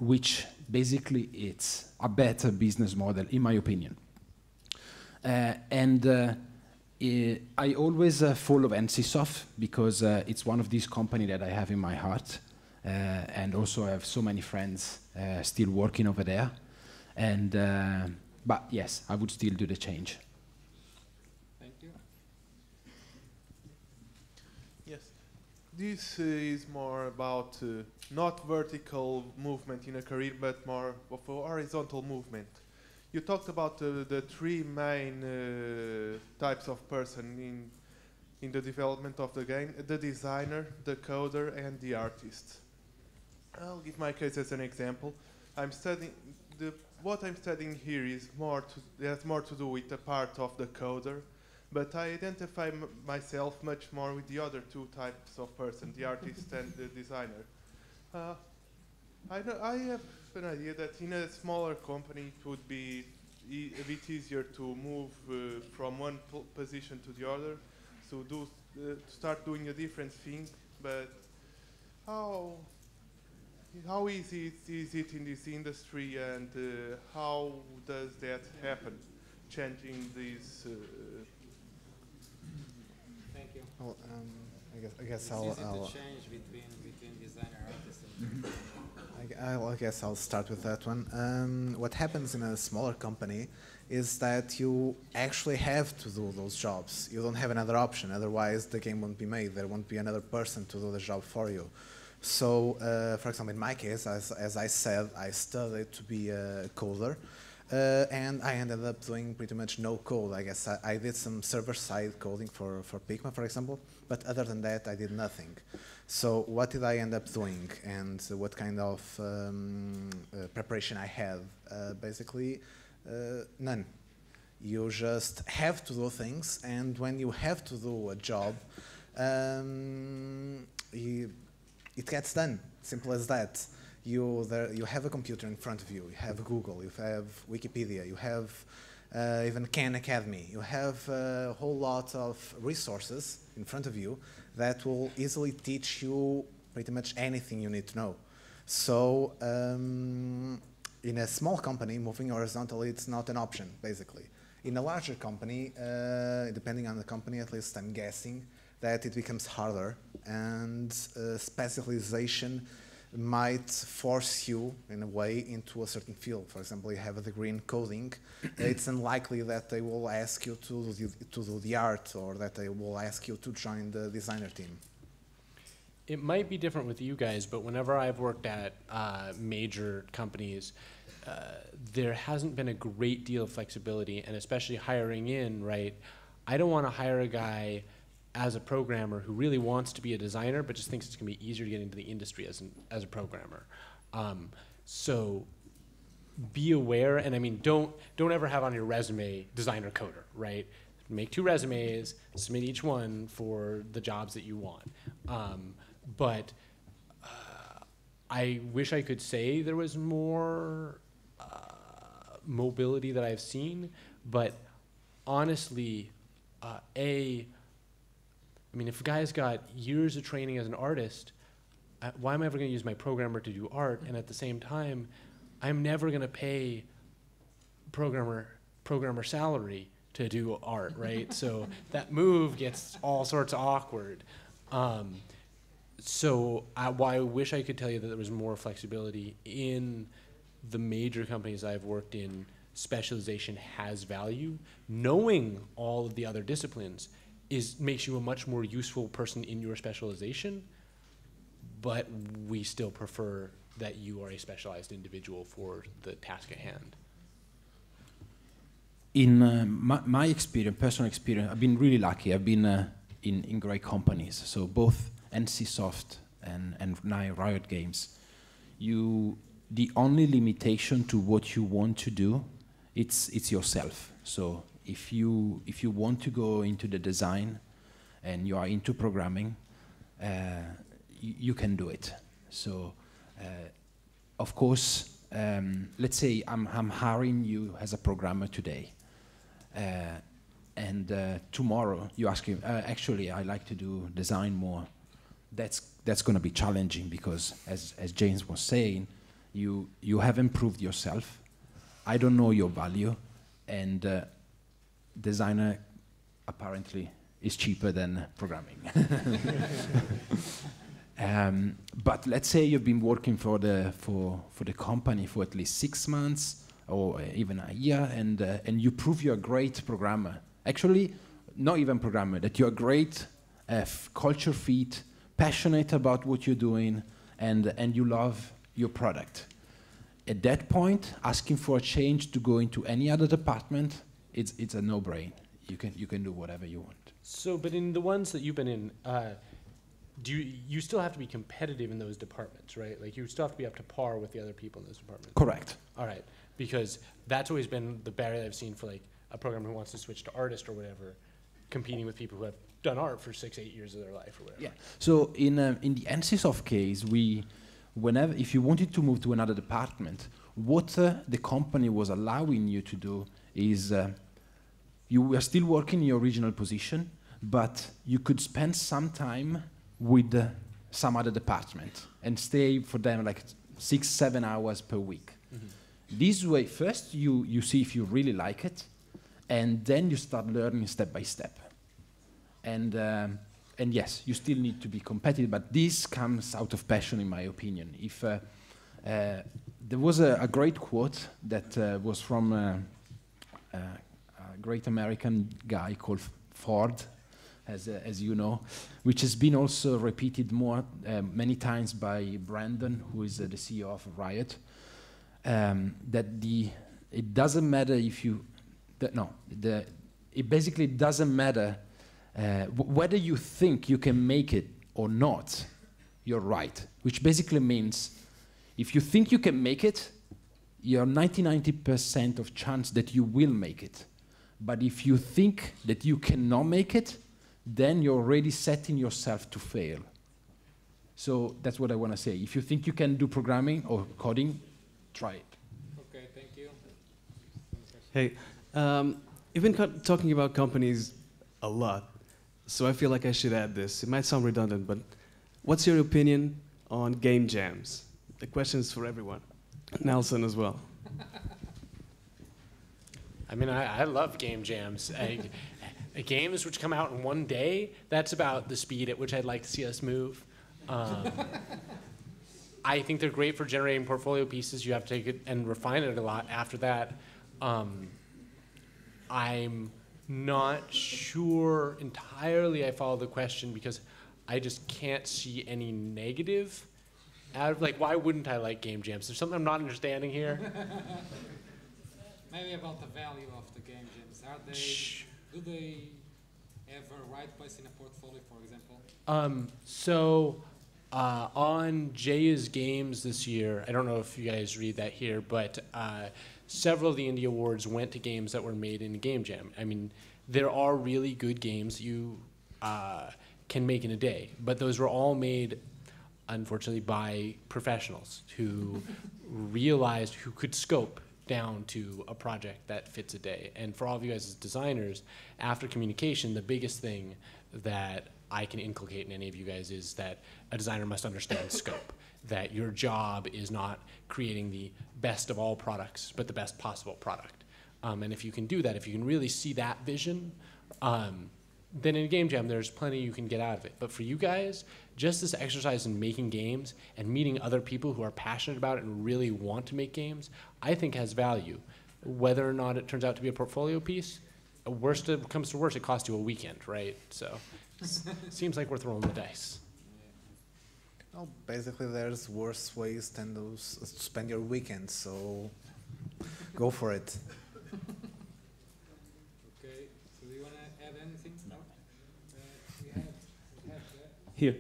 which basically it's a better business model, in my opinion. I always follow NCSoft because it's one of these companies that I have in my heart. And also I have so many friends still working over there. And but yes, I would still do the change. Thank you. Yes, this is more about not vertical movement in a career, but more of a horizontal movement. You talked about the 3 main types of person in the development of the game: the designer, the coder, and the artist. I'll give my case as an example. I'm studying what I'm studying here is has more to do with the part of the coder, but I identify myself much more with the other 2 types of person, the artist and the designer. I have an idea that in a smaller company it would be a bit easier to move from one position to the other, so start doing a different thing, but how easy is it in this industry, and how does that happen, changing these? Thank you. Well, I guess It's I'll easy to change between designer artists and I guess I'll start with that one. What happens in a smaller company is that you actually have to do those jobs. You don't have another option, otherwise the game won't be made. There won't be another person to do the job for you. So, for example, in my case, as I said, I studied to be a coder, and I ended up doing pretty much no code. I guess I did some server-side coding for Pigma, for example, but other than that, I did nothing. So what did I end up doing, and what kind of preparation I had? Basically, none. You just have to do things, and when you have to do a job, it gets done. Simple as that. You have a computer in front of you. You have Google. You have Wikipedia. You have even Khan Academy. You have a whole lot of resources in front of you that will easily teach you pretty much anything you need to know. So in a small company, moving horizontally, it's not an option, basically. In a larger company, depending on the company, at least I'm guessing, that it becomes harder, and specialization might force you, in a way, into a certain field. For example, you have a degree in coding. It's unlikely that they will ask you to do the art, or that they will ask you to join the designer team. It might be different with you guys, but whenever I've worked at major companies, there hasn't been a great deal of flexibility, and especially hiring in, right? I don't want to hire a guy as a programmer who really wants to be a designer, but just thinks it's going to be easier to get into the industry as a programmer. So be aware, and I mean, don't ever have on your resume designer coder, right? Make 2 resumes, submit each one for the jobs that you want. But I wish I could say there was more mobility that I've seen, but honestly, I mean, if a guy's got years of training as an artist, why am I ever going to use my programmer to do art? And at the same time, I'm never going to pay programmer salary to do art, right? So that move gets all sorts of awkward. So why I wish I could tell you that there was more flexibility in the major companies I've worked in. Specialization has value. Knowing all of the other disciplines makes you a much more useful person in your specialization, but we still prefer that you are a specialized individual for the task at hand. In my experience, personal experience, I've been really lucky. I've been in great companies. So both NCSoft and now Riot Games. The only limitation to what you want to do, it's yourself. So if you want to go into the design and you are into programming, you can do it. So of course, let's say I'm hiring you as a programmer today. And tomorrow you ask him, actually I like to do design more. That's going to be challenging because, as James was saying, you haven't proved yourself. I don't know your value, and designer apparently is cheaper than programming. But let's say you've been working for the company for at least 6 months or even a year, and you prove you're a great programmer. Actually, not even programmer, that you're a great culture fit, passionate about what you're doing, and you love your product. At that point, asking for a change to go into any other department, it's a no-brainer. You can do whatever you want. So, but in the ones that you've been in, do you still have to be competitive in those departments, right? Like you still have to be up to par with the other people in those departments. Correct. All right, because that's always been the barrier I've seen for like a programmer who wants to switch to artist or whatever, competing with people who have done art for 6-8 years of their life or whatever. Yeah. So in the NCSoft case, if you wanted to move to another department, what the company was allowing you to do is you were still working in your original position, but you could spend some time with some other department and stay for them like 6-7 hours per week. Mm-hmm. This way, first you see if you really like it, and then you start learning step by step. And yes, you still need to be competitive, but this comes out of passion, in my opinion. If there was a great quote that was from a great American guy called Ford, as you know, which has been also repeated many times by Brandon, who is the CEO of Riot, that it doesn't matter if you, it basically doesn't matter whether you think you can make it or not, you're right. Which basically means if you think you can make it, you're 90% of chance that you will make it. But if you think that you cannot make it, then you're already setting yourself to fail. So that's what I want to say. If you think you can do programming or coding, try it. Okay, thank you. Hey, you've been talking about companies a lot. So I feel like I should add this. It might sound redundant, but what's your opinion on game jams? the question is for everyone. Nelson as well. I mean, I love game jams. Games which come out in one day, that's about the speed at which I'd like to see us move. I think they're great for generating portfolio pieces. You have to take it and refine it a lot after that. I'm not sure entirely I follow the question because I just can't see any negative out of, like, why wouldn't I like game jams? There's something I'm not understanding here. Maybe about the value of the game jams. Are they, do they have a right place in a portfolio, for example? On Jaya's Games this year, I don't know if you guys read that here, but several of the Indie Awards went to games that were made in a game jam. I mean, there are really good games you can make in a day, but those were all made, unfortunately, by professionals who realized, who could scope down to a project that fits a day. And for all of you guys as designers, after communication, the biggest thing that I can inculcate in any of you guys is that a designer must understand scope, that your job is not creating the best of all products, but the best possible product. And if you can do that, if you can really see that vision, then in a game jam, there's plenty you can get out of it. But for you guys, just this exercise in making games and meeting other people who are passionate about it and really want to make games, I think has value. Whether or not it turns out to be a portfolio piece, worst it comes to worst, it costs you a weekend, right? So seems like we're throwing the dice. Well, basically, there's worse ways than those to spend your weekend, so go for it. Okay, so do you want to add anything? No? Here.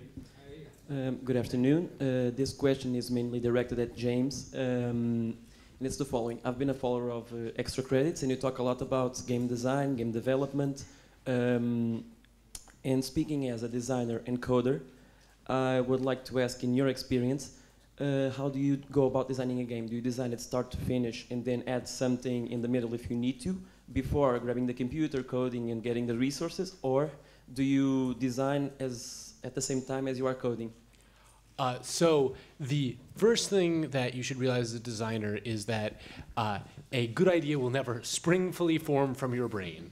Good afternoon. This question is mainly directed at James. And it's the following. I've been a follower of Extra Credits, and you talk a lot about game design, game development. And speaking as a designer and coder, I would like to ask, in your experience, how do you go about designing a game? Do you design it start to finish and then add something in the middle if you need to, before grabbing the computer, coding, and getting the resources? Or do you design at the same time as you are coding? So the first thing that you should realize as a designer is that a good idea will never springfully form from your brain.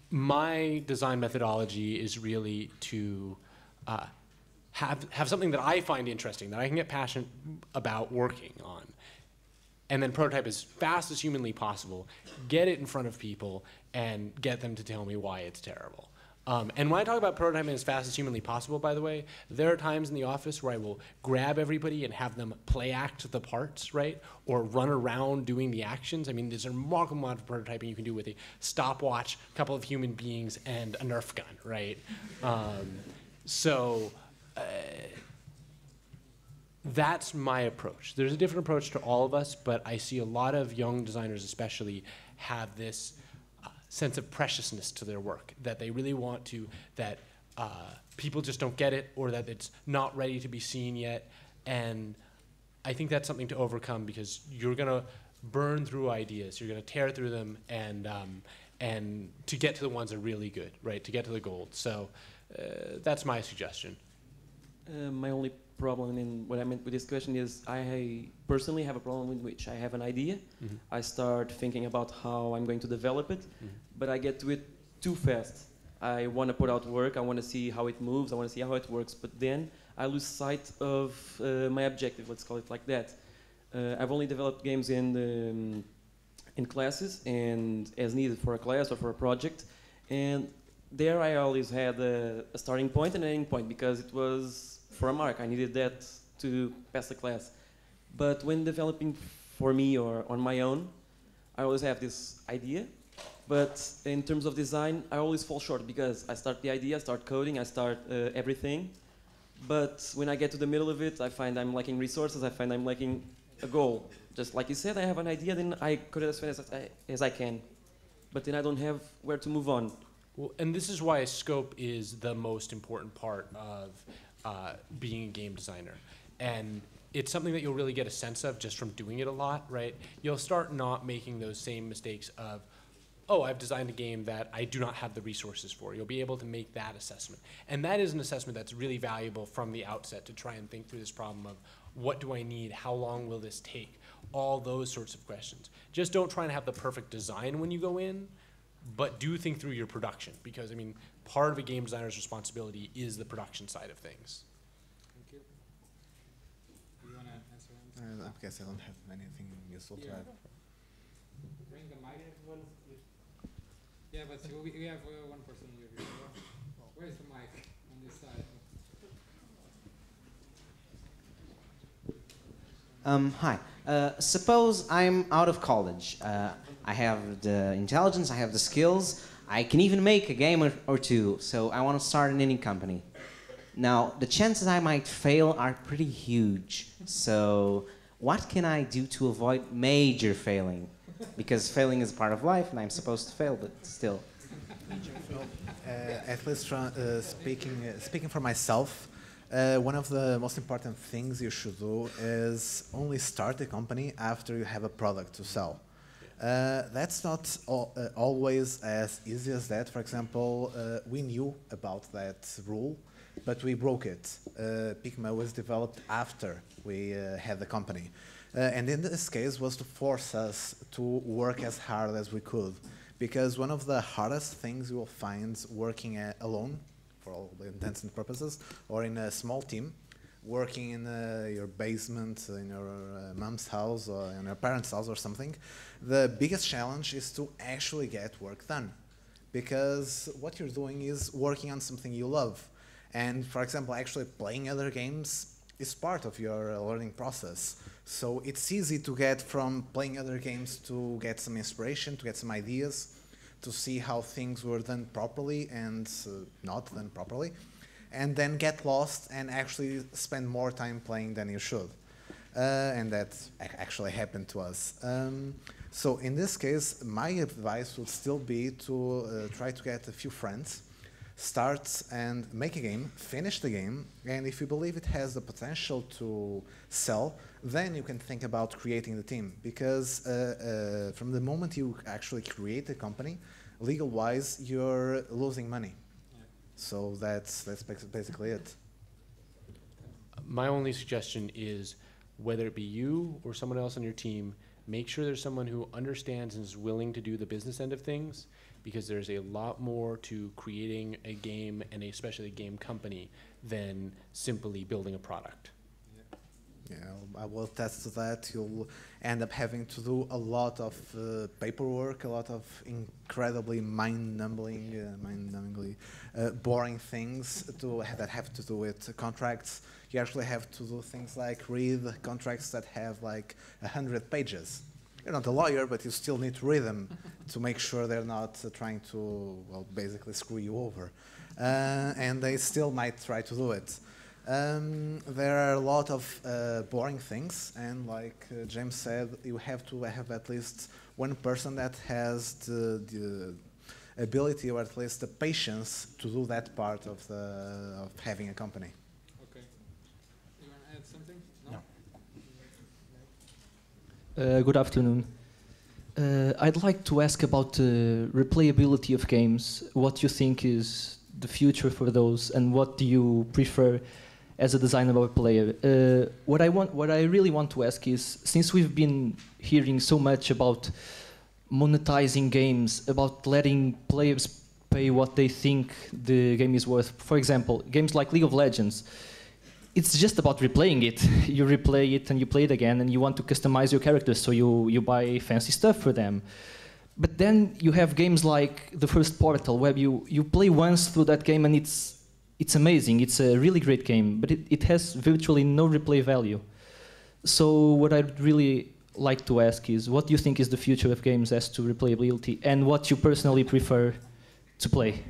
My design methodology is really to have something that I find interesting, that I can get passionate about working on, and then prototype as fast as humanly possible, get it in front of people, and get them to tell me why it's terrible. And when I talk about prototyping as fast as humanly possible, by the way, there are times in the office where I will grab everybody and have them play act the parts, right? Or run around doing the actions. I mean, there's a remarkable amount of prototyping you can do with a stopwatch, a couple of human beings, and a Nerf gun, right? That's my approach. There's a different approach to all of us, but I see a lot of young designers especially have this sense of preciousness to their work, that they really want to, that people just don't get it, or that it's not ready to be seen yet. And I think that's something to overcome, because you're going to burn through ideas. You're going to tear through them, and to get to the ones that are really good, right, to get to the gold. So that's my suggestion. My only problem in what I meant with this question is I personally have a problem in which I have an idea. Mm-hmm. I start thinking about how I'm going to develop it, but I get to it too fast. I want to put out work, I want to see how it moves, I want to see how it works, but then I lose sight of my objective, let's call it like that. I've only developed games in classes and as needed for a class or for a project, and there I always had a starting point and an ending point, because it was for a mark. I needed that to pass the class. But when developing for me or on my own, I always have this idea. But in terms of design, I always fall short, because I start the idea, I start coding, I start everything. But when I get to the middle of it, I find I'm lacking resources, I find I'm lacking a goal. Just like you said, I have an idea, then I code it as fast as I can. But then I don't have where to move on. Well, and this is why scope is the most important part of being a game designer. And it's something that you'll really get a sense of just from doing it a lot, right? You'll start not making those same mistakes of oh, I've designed a game that I do not have the resources for. You'll be able to make that assessment. And that is an assessment that's really valuable from the outset to try and think through this problem of what do I need? How long will this take? All those sorts of questions. Just don't try and have the perfect design when you go in, but do think through your production. Because, I mean, part of a game designer's responsibility is the production side of things. Thank you. Do you want to answer? I guess I don't have anything useful to add. Bring the mic. Yeah, but we have one person here. Where's the mic? On this side. Hi. Suppose I'm out of college. I have the intelligence, I have the skills, I can even make a game or two, so I want to start an indie company. Now, the chances I might fail are pretty huge, so what can I do to avoid major failing? Because failing is part of life, and I'm supposed to fail, but still. At least from, speaking for myself, one of the most important things you should do is only start a company after you have a product to sell. That's not always as easy as that. For example, we knew about that rule, but we broke it. Pigma was developed after we had the company. And in this case was to force us to work as hard as we could. Because one of the hardest things you will find working alone, for all the intents and purposes, or in a small team, working in your basement, in your mom's house, or in your parents' house or something, the biggest challenge is to actually get work done. Because what you're doing is working on something you love. And for example, actually playing other games is part of your learning process. So it's easy to get from playing other games to get some inspiration, to get some ideas, to see how things were done properly and not done properly, and then get lost and actually spend more time playing than you should. And that actually happened to us. So in this case, my advice would still be to try to get a few friends, start and make a game, finish the game, and if you believe it has the potential to sell, then you can think about creating the team. Because from the moment you actually create a company, legal-wise, you're losing money. Yeah. So that's basically it. My only suggestion is, whether it be you or someone else on your team, make sure there's someone who understands and is willing to do the business end of things, because there's a lot more to creating a game, and especially a game company, than simply building a product. Yeah, I will attest to that. You'll end up having to do a lot of paperwork, a lot of incredibly mind-numbingly boring things that have to do with contracts. You actually have to do things like read contracts that have like 100 pages. You're not a lawyer, but you still need to read them to make sure they're not trying to, well, basically screw you over. And they still might try to do it. There are a lot of boring things, and like James said, you have to have at least one person that has the ability, or at least the patience, to do that part of having a company. Okay. You want to add something? No. Good afternoon. I'd like to ask about the replayability of games. What you think is the future for those, and what do you prefer as a designer or a player? What I really want to ask is, since we've been hearing so much about monetizing games, about letting players pay what they think the game is worth. For example, games like League of Legends, it's just about replaying it. You replay it and you play it again, and you want to customize your characters, so you buy fancy stuff for them. But then you have games like the first Portal, where you play once through that game and it's amazing. It's a really great game, but it has virtually no replay value. So what I'd really like to ask is, what do you think is the future of games as to replayability, and what you personally prefer to play?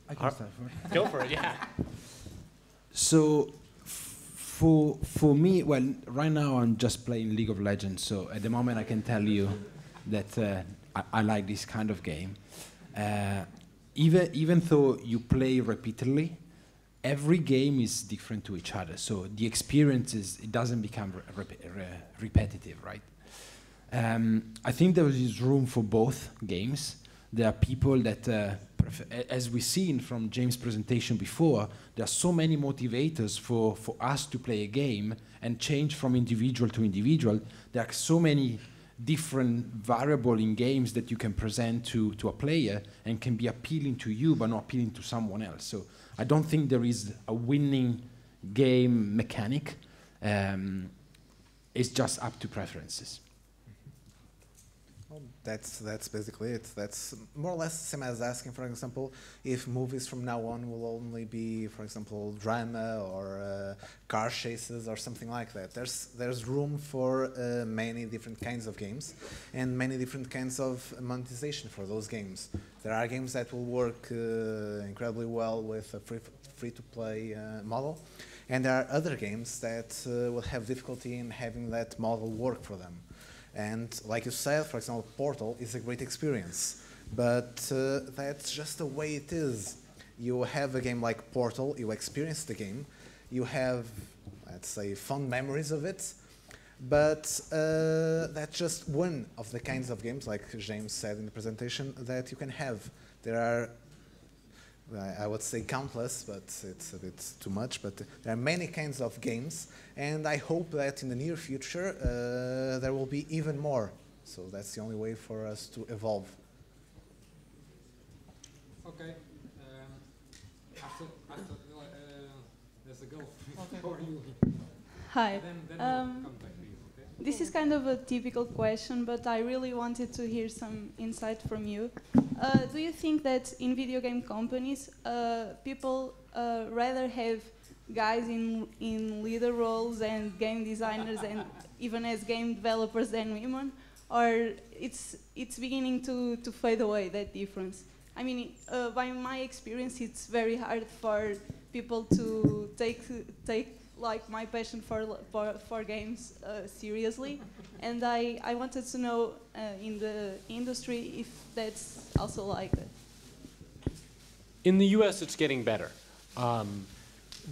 I can start first. Go for it, yeah. So, for me, well, right now I'm just playing League of Legends, so at the moment I can tell you that I like this kind of game. Even though you play repeatedly, every game is different to each other. So the experiences, it doesn't become repetitive, right? I think there is room for both games. There are people that, as we've seen from James' presentation before, there are so many motivators for us to play a game and change from individual to individual. There are so many different variables in games that you can present to a player and can be appealing to you but not appealing to someone else. So I don't think there is a winning game mechanic. It's just up to preferences. Well, that's basically it. That's more or less the same as asking, for example, if movies from now on will only be, for example, drama or car chases or something like that. There's room for many different kinds of games and many different kinds of monetization for those games. There are games that will work incredibly well with a free-to-play model, and there are other games that will have difficulty in having that model work for them. And like you said, for example, Portal is a great experience, but that's just the way it is. You have a game like Portal, you experience the game, you have, let's say, fond memories of it, but that's just one of the kinds of games, like James said in the presentation, that you can have. There are, I would say countless, but it's a bit too much, but there are many kinds of games, and I hope that in the near future there will be even more. So that's the only way for us to evolve. Okay. After there's a girl for you. Hi. Then we'll come back to you, okay? This is kind of a typical question, but I really wanted to hear some insight from you. Do you think that in video game companies, people rather have guys in leader roles and game designers and even as game developers than women, or it's beginning to fade away, that difference? I mean, by my experience, it's very hard for people to take like my passion for games seriously, and I wanted to know in the industry if that's also like that. In the US, it's getting better.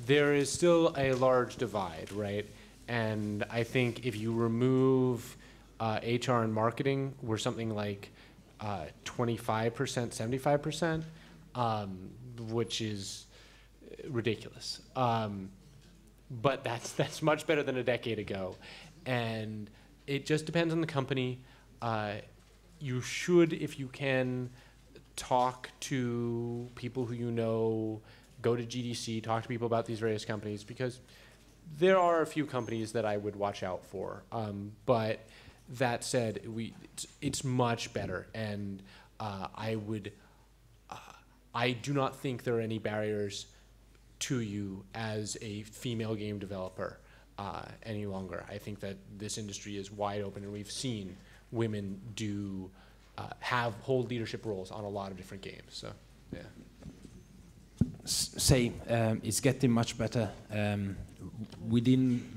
There is still a large divide, right? And I think if you remove HR and marketing, we're something like 25%, 75%, which is ridiculous. But that's much better than a decade ago. And it just depends on the company. You should, if you can, talk to people who you know, go to GDC, talk to people about these various companies, because there are a few companies that I would watch out for. But that said, it's much better. And I do not think there are any barriers to you as a female game developer any longer. I think that this industry is wide open, and we've seen women hold leadership roles on a lot of different games. So, yeah. It's getting much better.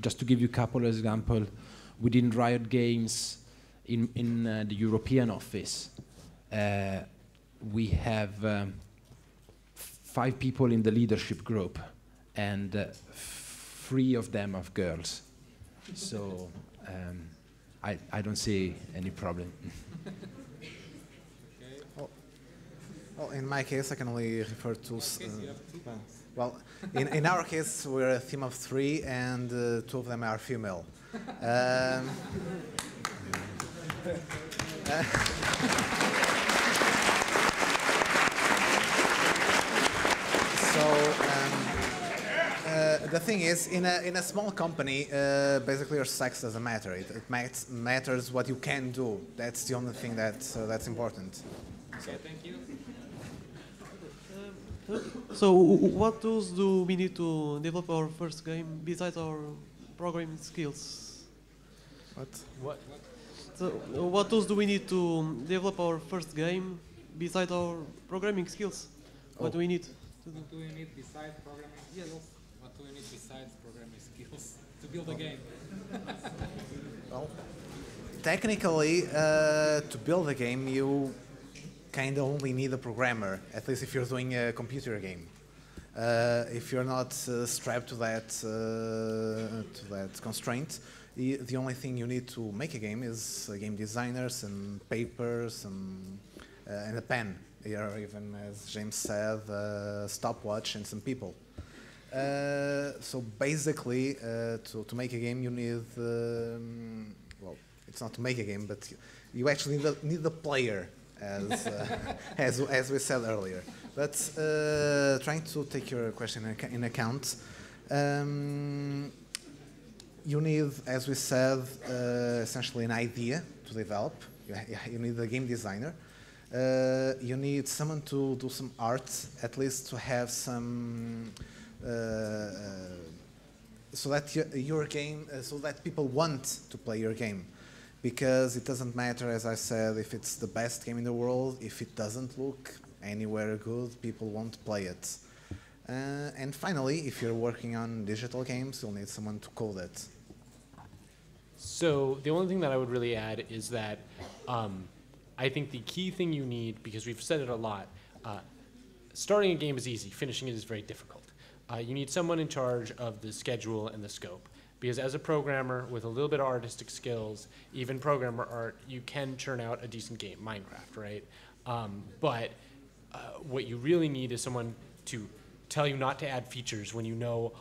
Just to give you a couple of examples, within Riot Games, in the European office, we have 5 people in the leadership group, and 3 of them are girls. So I don't see any problem. Well, in my case, I can only refer to... well, in our case, we're a team of 3, and 2 of them are female. The thing is, in a small company, basically your sex doesn't matter. It matters what you can do. That's the only thing that's important. Okay, thank you. So, what tools do we need to develop our first game besides our programming skills? What? So, what tools do we need to develop our first game besides our programming skills? What do we need to do? What do we need besides programming skills? What do we need besides programming skills to build a game? Well, technically, to build a game, you kind of only need a programmer, at least if you're doing a computer game. If you're not strapped to that constraint, the only thing you need to make a game is a game designer, some papers, and a pen, or even, as James said, a stopwatch and some people. So basically, to make a game, you need, well, it's not to make a game, but you actually need the player, as we said earlier. But trying to take your question in account, you need, as we said, essentially an idea to develop. You need a game designer. You need someone to do some art, at least to have some, so that your game, so that people want to play your game. Because it doesn't matter, as I said, if it's the best game in the world, if it doesn't look anywhere good, people won't play it. And finally, if you're working on digital games, you'll need someone to code it. So the only thing that I would really add is that I think the key thing you need, because we've said it a lot, starting a game is easy, finishing it is very difficult. You need someone in charge of the schedule and the scope. Because as a programmer with a little bit of artistic skills, even programmer art, you can churn out a decent game, Minecraft, right? But what you really need is someone to tell you not to add features when you know,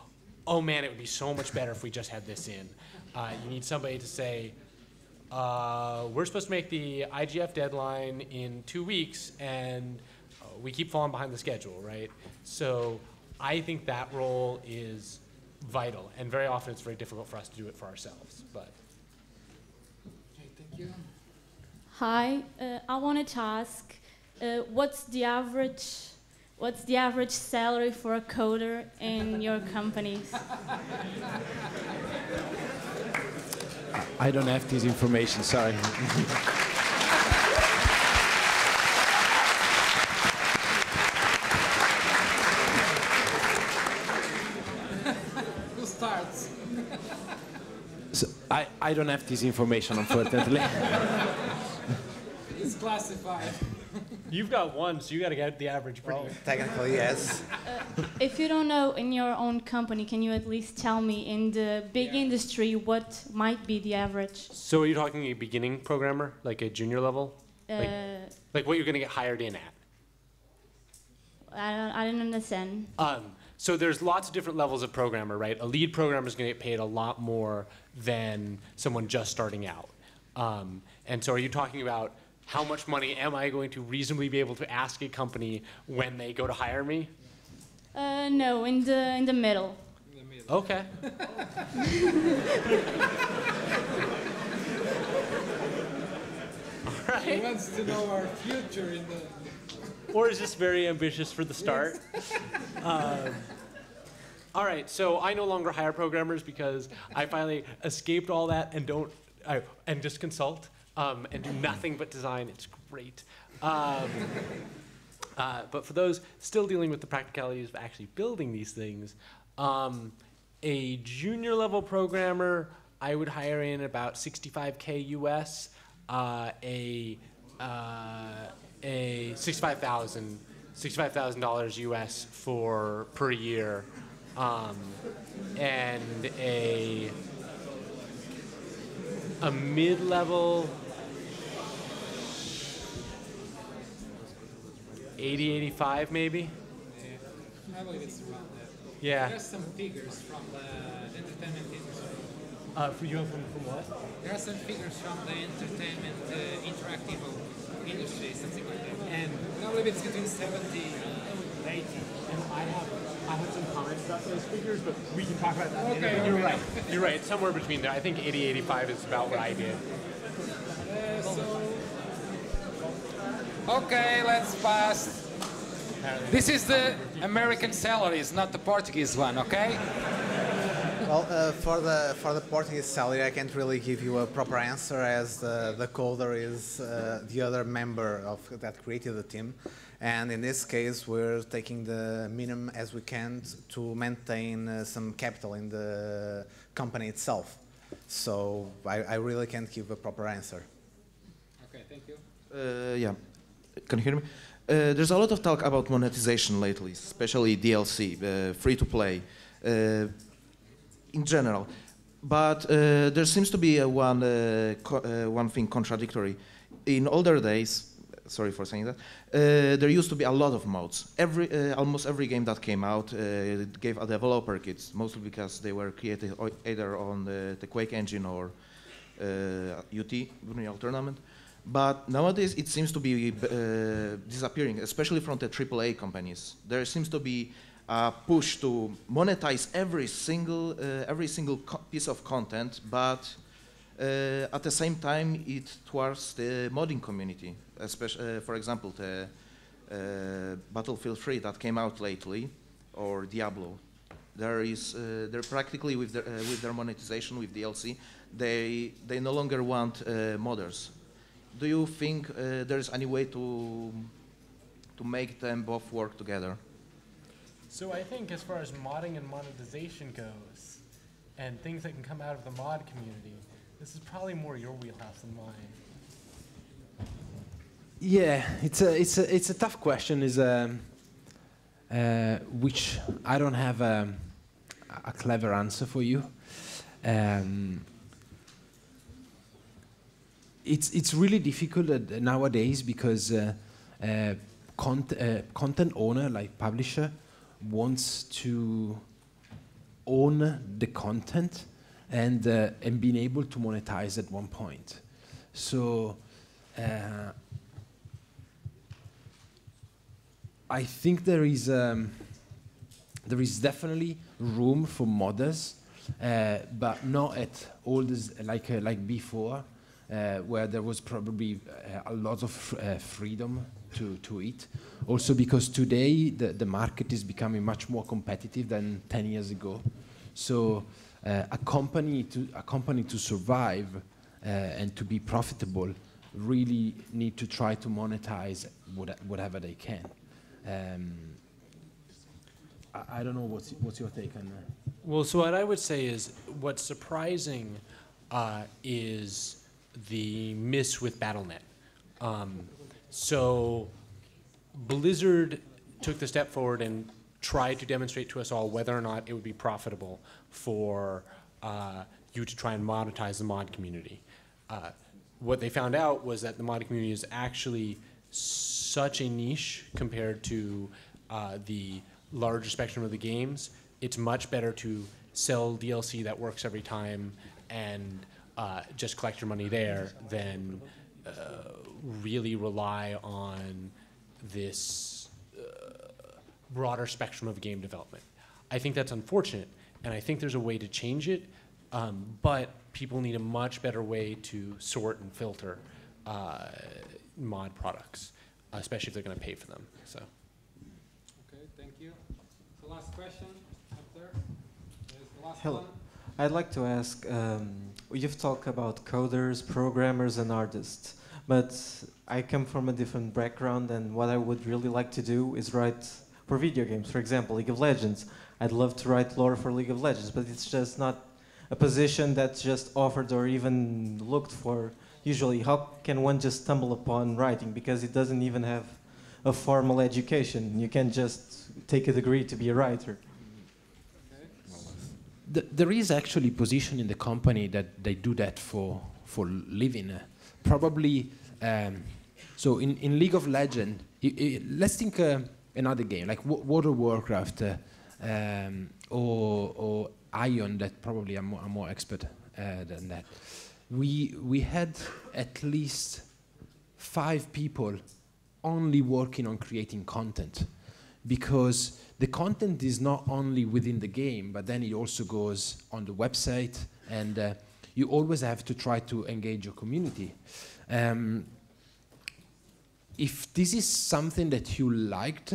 oh man, it would be so much better if we just had this in. You need somebody to say, we're supposed to make the IGF deadline in 2 weeks, and we keep falling behind the schedule, right? So I think that role is vital, and very often it's very difficult for us to do it for ourselves. But okay, thank you. Hi, I wanted to ask, what's the average salary for a coder in your companies? I don't have this information, sorry. Who starts? So I don't have this information, unfortunately. It's classified. You've got one, so you got to get the average pretty. Well, technically, yes. If you don't know in your own company, can you at least tell me in the big industry what might be the average? So are you talking a beginning programmer, like a junior level? Like what you're going to get hired in at? I don't understand. So there's lots of different levels of programmer, right? A lead programmer is going to get paid a lot more than someone just starting out. And so are you talking about how much money am I going to reasonably be able to ask a company when they go to hire me? No, in the middle. Okay. All right. He wants to know our future in the... Or is this very ambitious for the start? All right, so I no longer hire programmers because I finally escaped all that and and just consult and do nothing but design. It's great. But for those still dealing with the practicalities of actually building these things, a junior level programmer, I would hire in about $65K US, a $65,000 US per year, and a mid-level 80, 85 maybe. Yeah, I believe it's around that. Yeah. There's some figures from the entertainment industry. From what? There are some figures from the entertainment interactive industry, something like that. And I believe it's between 70 and 80. And I have some comments about those figures, but we can talk about that. Okay, You're right. You're right. It's somewhere between there. I think 80, 85 is about what I did. Okay, let's pass. This is the American salaries, not the Portuguese one, okay? Well, for the Portuguese salary, I can't really give you a proper answer, as the coder is the other member that created the team, and in this case, we're taking the minimum as we can to maintain some capital in the company itself. So I really can't give a proper answer. Okay, thank you. Yeah, can you hear me? There's a lot of talk about monetization lately, especially DLC, free to play, in general. But there seems to be one thing contradictory. In older days, sorry for saying that, there used to be a lot of modes. Almost every game that came out gave a developer kits, mostly because they were created either on the Quake engine or UT, Unreal Tournament. But nowadays it seems to be disappearing, especially from the AAA companies. There seems to be a push to monetize every single piece of content, but at the same time it towards the modding community. Especially, for example, the Battlefield 3 that came out lately, or Diablo. They're practically with their monetization with DLC. They no longer want modders. Do you think there's any way to make them both work together? So I think as far as modding and monetization goes, and things that can come out of the mod community, this is probably more your wheelhouse than mine. Yeah, it's a tough question. Which I don't have a clever answer for you. It's really difficult nowadays because content owner, like publisher, wants to own the content and being able to monetize at one point. So I think there is definitely room for modders, but not at all this like before. Where there was probably a lot of freedom to eat. Also because today the market is becoming much more competitive than 10 years ago. So a company to survive and to be profitable really need to try to monetize whatever they can. I don't know what's your take on that. Well, so what I would say is what's surprising is the miss with Battle.net. So Blizzard took the step forward and tried to demonstrate to us all whether or not it would be profitable for you to try and monetize the mod community. What they found out was that the mod community is actually such a niche compared to the larger spectrum of the games. It's much better to sell DLC that works every time and just collect your money there than really rely on this broader spectrum of game development. I think that's unfortunate, and I think there's a way to change it, but people need a much better way to sort and filter mod products, especially if they're going to pay for them. So. Okay, thank you. The last question up there. There's the last Hello. one. I'd like to ask, you've talked about coders, programmers, and artists, but I come from a different background, and what I would really like to do is write for video games. For example, League of Legends. I'd love to write lore for League of Legends, but it's just not a position that's just offered or even looked for. Usually, how can one just stumble upon writing? Because it doesn't even have a formal education. You can't just take a degree to be a writer. There is actually position in the company that they do that for living. Probably, so in League of Legends, let's think another game like World of Warcraft or Ion that probably I'm more expert than that. We had at least 5 people only working on creating content, because the content is not only within the game, but then it also goes on the website, and you always have to try to engage your community. If this is something that you liked,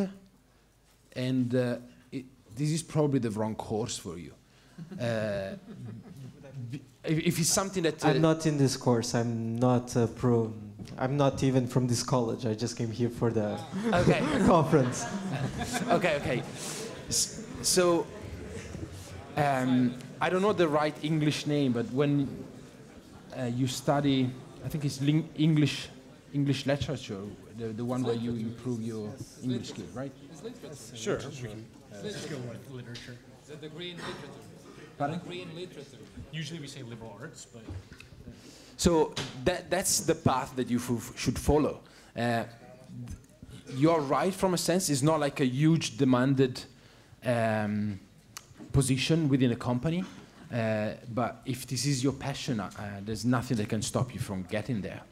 and this is probably the wrong course for you. If it's something that... I'm not in this course. I'm not pro. I'm not even from this college. I just came here for the conference. Okay. So, I don't know the right English name, but when you study, I think it's English English literature, the one where you improve your English skill, right? Sure. Let's go with literature. Is that the green literature? Pardon? Green literature. Usually we say liberal arts, but... So that's the path that you should follow. You're right from a sense. It's not like a huge demanded position within a company. But if this is your passion, there's nothing that can stop you from getting there.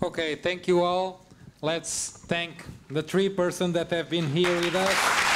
Okay, thank you all. Let's thank the 3 persons that have been here with us.